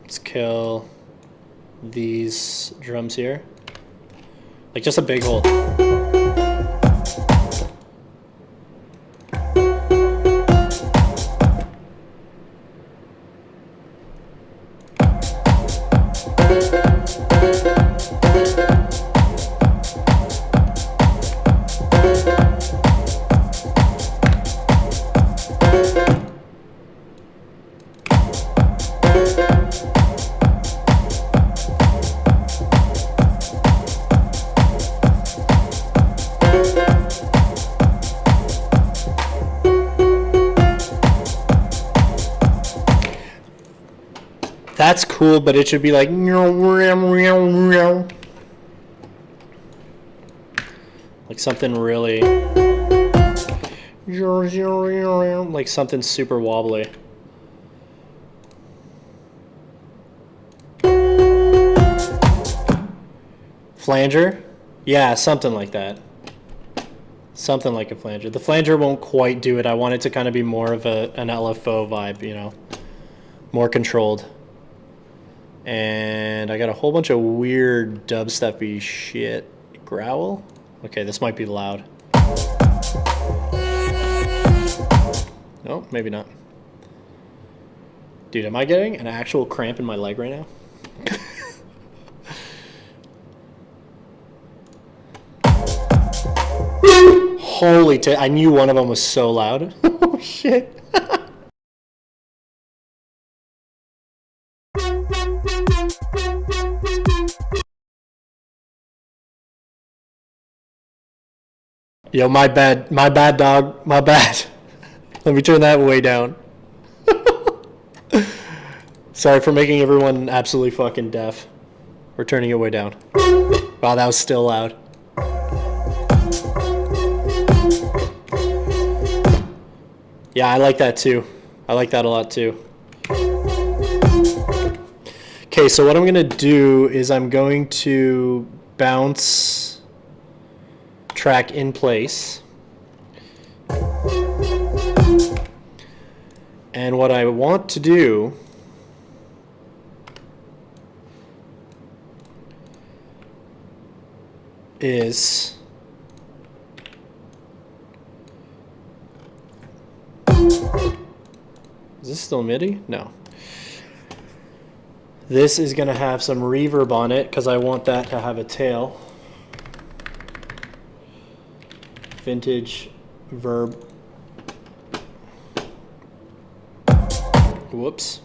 Let's kill these drums here. Like just a big hole. That's cool, but it should be like something really like something super wobbly. Flanger? Yeah, something like that. Something like a flanger. The flanger won't quite do it. I want it to kind of be more of an LFO vibe, you know, more controlled. And I got a whole bunch of weird dubstep-y shit. Growl? Okay, this might be loud. No, maybe not. Dude, am I getting an actual cramp in my leg right now? Holy I knew one of them was so loud. Oh, shit. Yo, my bad, dog, my bad. Let me turn that way down. Sorry for making everyone absolutely fucking deaf. We're turning it way down. Wow, that was still loud. Yeah, I like that too. I like that a lot too. Okay, so what I'm gonna do is I'm going to bounce track in place. And what I want to do is this still MIDI? No. This is going to have some reverb on it because I want that to have a tail. Vintage verb. Whoops.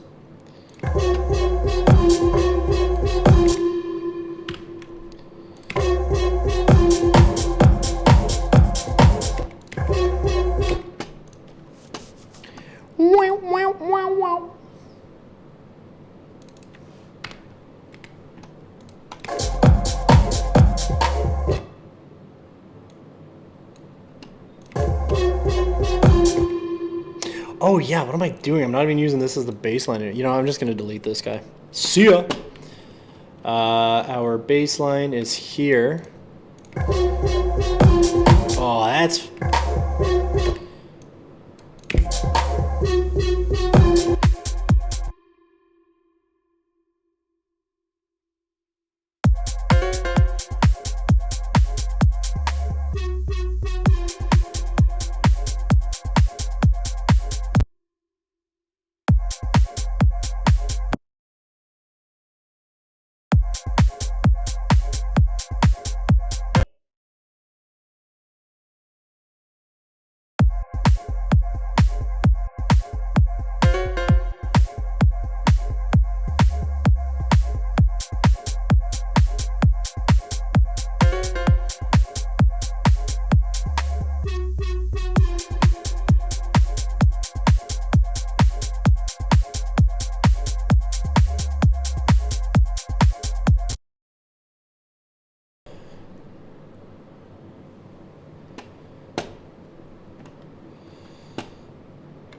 Oh yeah, what am I doing? I'm not even using this as the baseline. You know, I'm just gonna delete this guy. See ya. Our baseline is here. Oh, that's...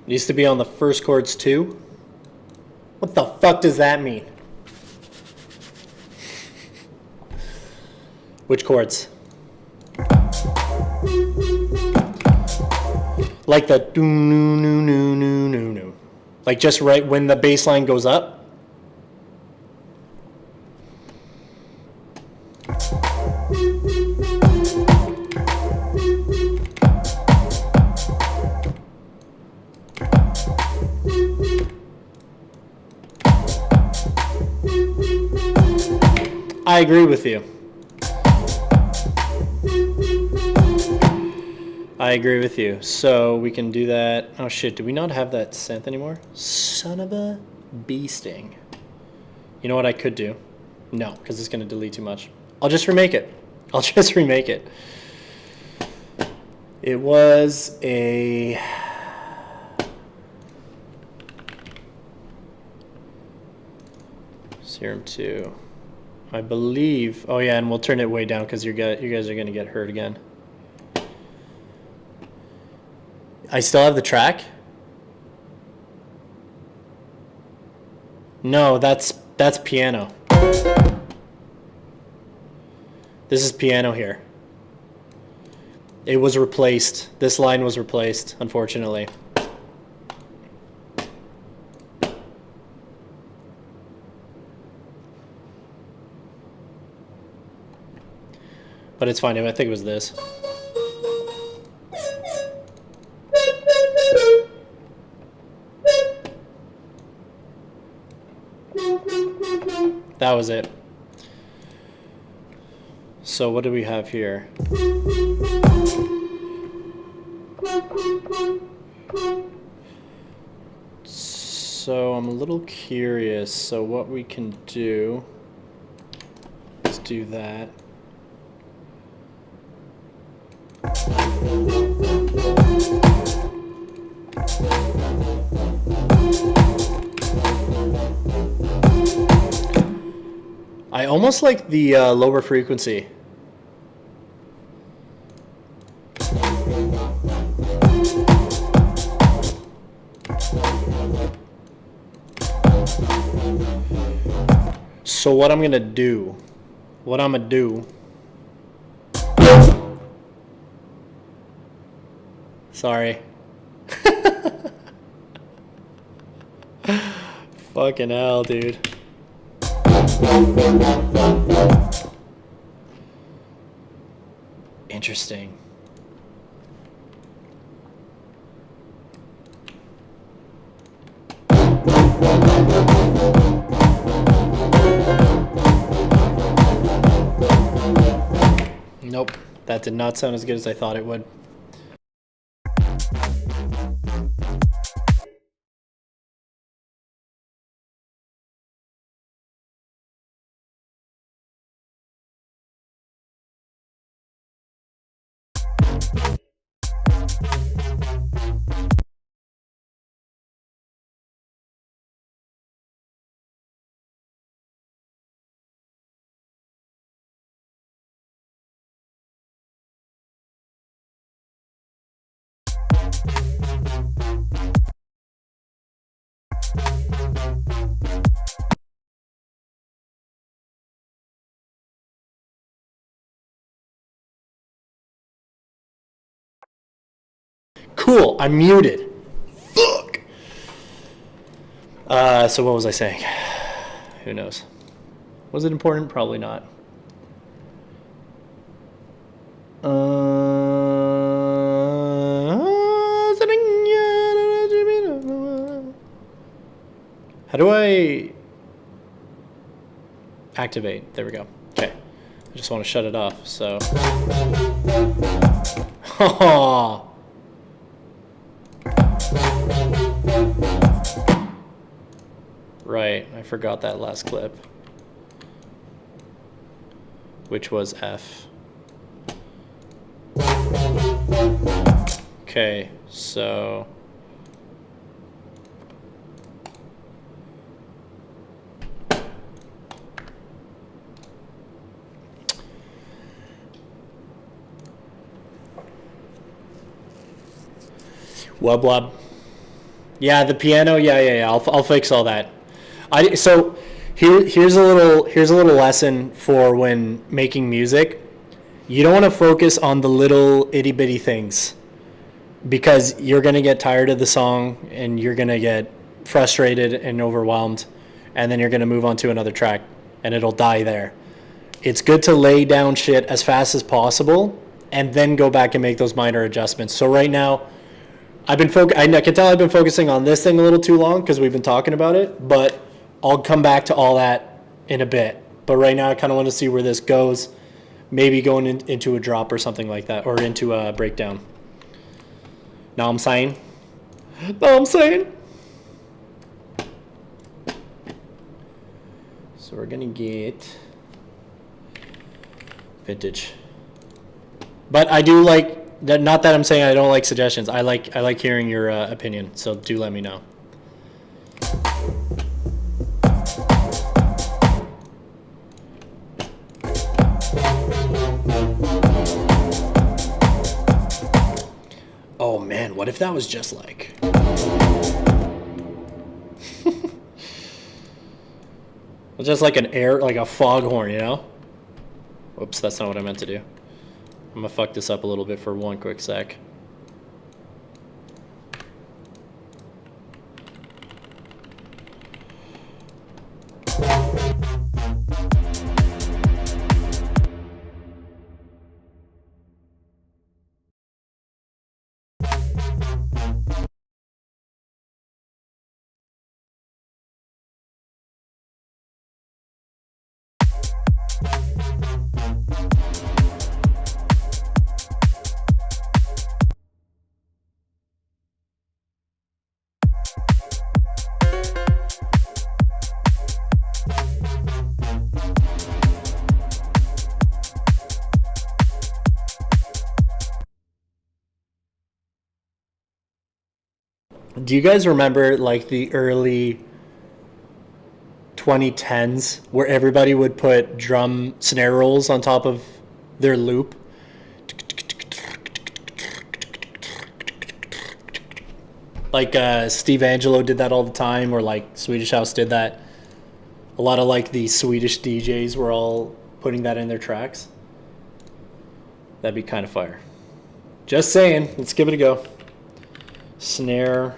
Needs to be on the first chords too. What the fuck does that mean? Which chords? Like the do no no no no no no. Like just right when the bass line goes up. I agree with you. I agree with you. So we can do that. Oh shit, do we not have that synth anymore? Son of a bee sting. You know what I could do? No, because it's going to delete too much. I'll just remake it. I'll just remake it. It was a... Serum 2. I believe... Oh yeah, and we'll turn it way down because you guys are going to get hurt again. I still have the track? No, that's piano. This is piano here. It was replaced. This line was replaced, unfortunately. But it's fine. I think it was this. That was it. So what do we have here? So I'm a little curious. So what we can do is do that. I almost like the lower frequency. So what I'm gonna do, sorry. Fucking hell, dude. Interesting. Nope, that did not sound as good as I thought it would. Cool, I'm muted. Fuck. So what was I saying? Who knows? Was it important? Probably not. How do I activate? There we go. Okay. I just want to shut it off, so. Right, I forgot that last clip, which was F. Okay, so wub wub. Yeah, the piano. Yeah. I'll fix all that. So here's a little lesson for when making music. You don't want to focus on the little itty bitty things, because you're gonna get tired of the song and you're gonna get frustrated and overwhelmed, and then you're gonna move on to another track and it'll die there. It's good to lay down shit as fast as possible and then go back and make those minor adjustments. So right now, I can tell I've been focusing on this thing a little too long because we've been talking about it, but I'll come back to all that in a bit. But right now I kind of want to see where this goes, maybe going into a drop or something like that, or into a breakdown. Know what I'm saying? Know what I'm saying? So we're gonna get vintage. But I do like that. Not that I'm saying I don't like suggestions. I like hearing your opinion. So do let me know. Oh man, what if that was just like? Just like like a foghorn, you know? Whoops, that's not what I meant to do. I'm gonna fuck this up a little bit for one quick sec. Do you guys remember like the early 2010s where everybody would put drum snare rolls on top of their loop? Like Steve Angelo did that all the time, or like Swedish House did that. A lot of like the Swedish DJs were all putting that in their tracks. That'd be kind of fire. Just saying, let's give it a go. Snare.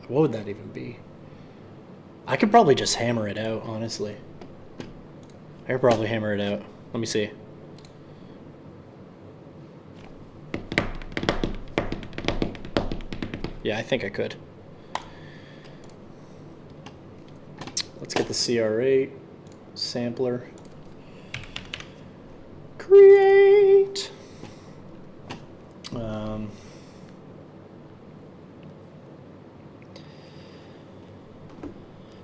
What would that even be? I could probably just hammer it out, honestly. I could probably hammer it out. Let me see. Yeah, I think I could. Let's get the CR8 sampler. Create.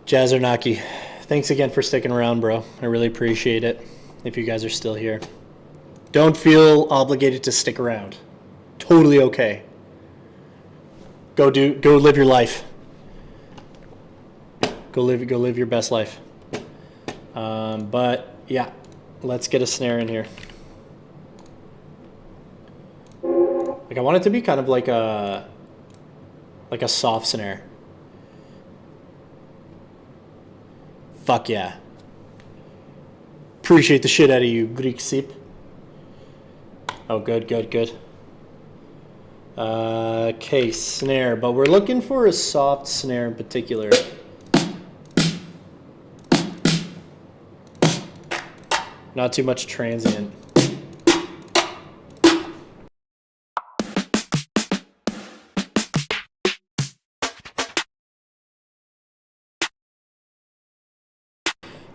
Jazzernaki, thanks again for sticking around, bro. I really appreciate it. If you guys are still here, don't feel obligated to stick around. Totally okay. Go live your life. Go live your best life. But yeah, let's get a snare in here. Like I want it to be kind of like a soft snare. Fuck yeah. Appreciate the shit out of you, Greek Sip. Oh, good, good, good. Okay, snare, but we're looking for a soft snare in particular. Not too much transient.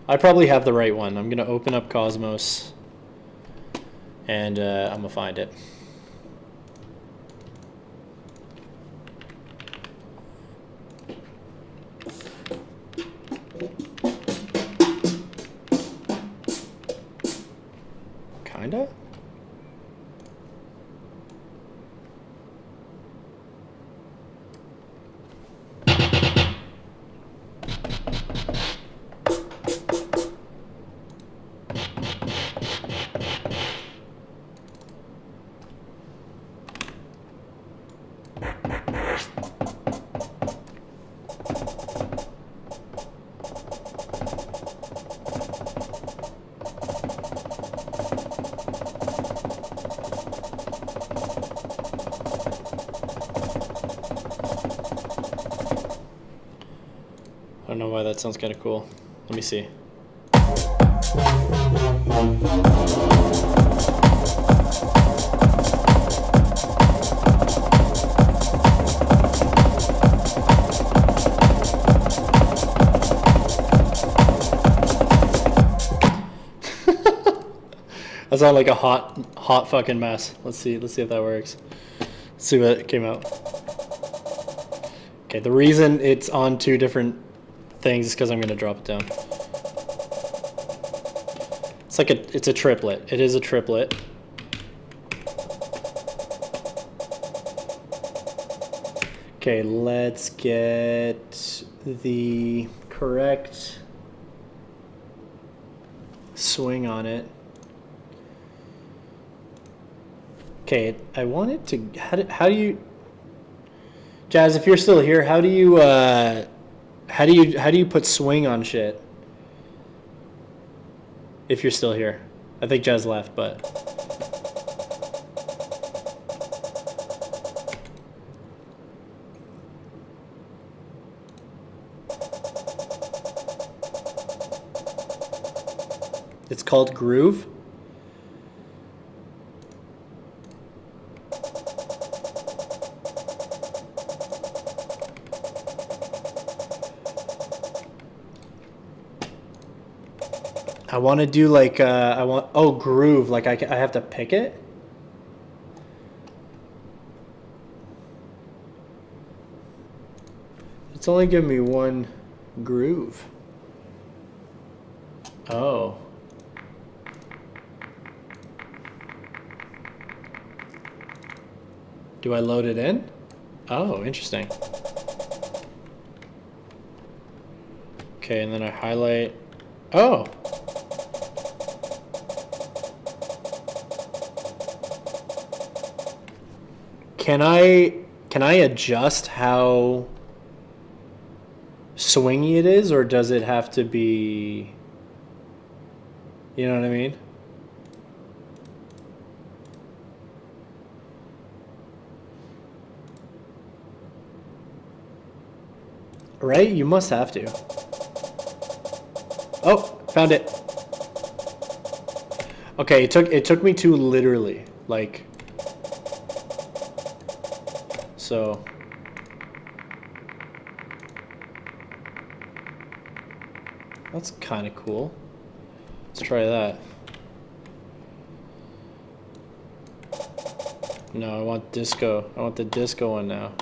I probably have the right one. I'm gonna open up Cosmos and I'm gonna find it. Kinda? I don't know why that sounds kind of cool. Let me see. That sounded like a hot fucking mess. Let's see if that works. Let's see what came out. Okay, the reason it's on two different things is because I'm gonna drop it down. It's a triplet. It is a triplet. Okay, let's get the correct swing on it. Okay, I want it to. How do you, Jazz? If you're still here, how do you put swing on shit? If you're still here, I think Jazz left, but. It's called Groove. I want to do like Groove, like I have to pick it. It's only giving me one groove. Oh. Do I load it in? Oh, interesting. Okay, and then I highlight. Oh. Can I adjust how swingy it is, or does it have to be, you know what I mean? Right? You must have to. Oh, found it. Okay, it took me to literally, like, so. That's kind of cool. Let's try that. No, I want disco. I want the disco one now.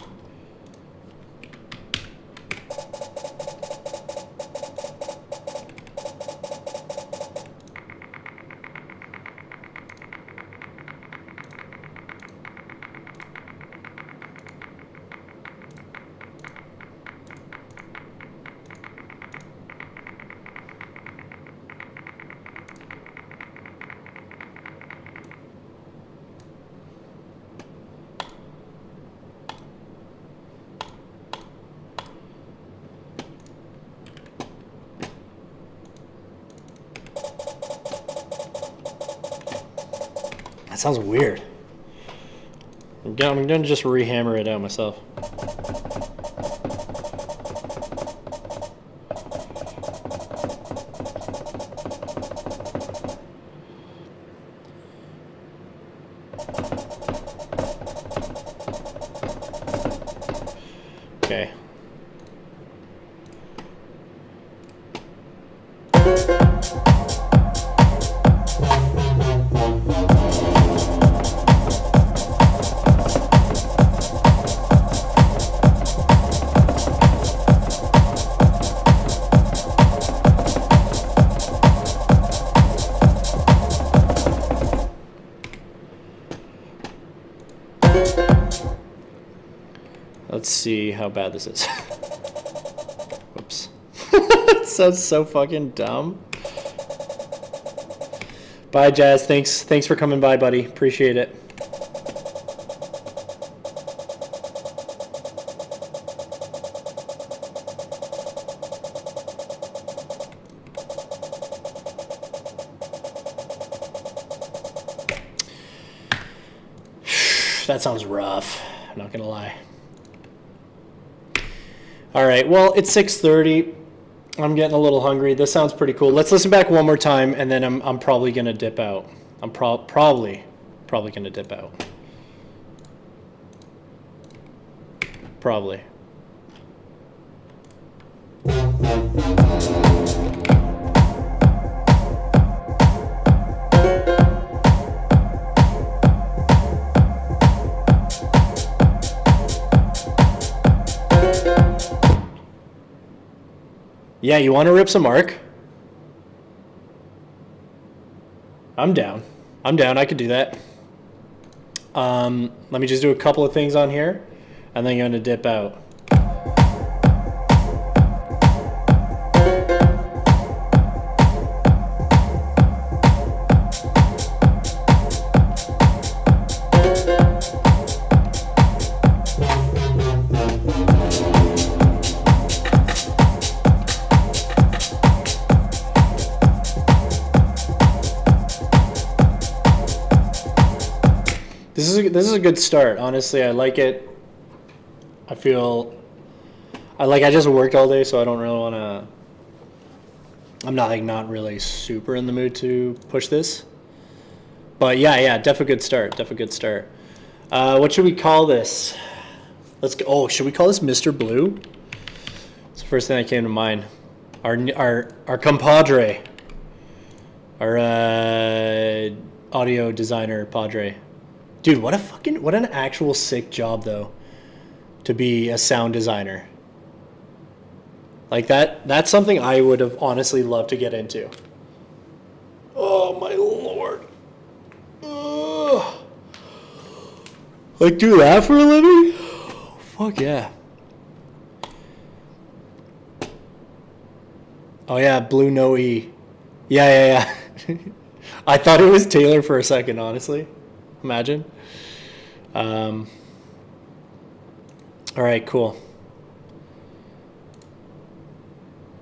sounds weird. I'm gonna just rehammer it out myself. Okay. Let's see how bad this is. Whoops. It sounds so fucking dumb. Bye, Jazz. Thanks for coming by, buddy. Appreciate it. That sounds rough. I'm not gonna lie. All right, well, it's 6:30. I'm getting a little hungry. This sounds pretty cool. Let's listen back one more time, and then I'm probably gonna dip out. I'm probably gonna dip out. Probably. Yeah, you want to rip some arc? I'm down. I could do that. Let me just do a couple of things on here, and then I'm going to dip out. This is a good start. Honestly, I like it. I just worked all day, so I don't really want to. I'm not really super in the mood to push this. But yeah, definitely good start. What should we call this? Let's go. Oh, should we call this Mr. Blue? It's the first thing that came to mind. Our compadre. Our audio designer padre. Dude, what an actual sick job though, to be a sound designer. Like that's something I would have honestly loved to get into. Oh my lord. Ugh. Like do that for a living? Fuck yeah. Oh yeah, Blue No E. Yeah. I thought it was Taylor for a second, honestly. Imagine. All right, cool.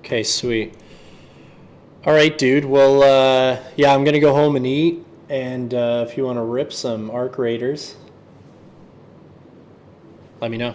Okay, sweet. All right, dude. Well, yeah, I'm gonna go home and eat. And if you want to rip some Arc Raiders, let me know.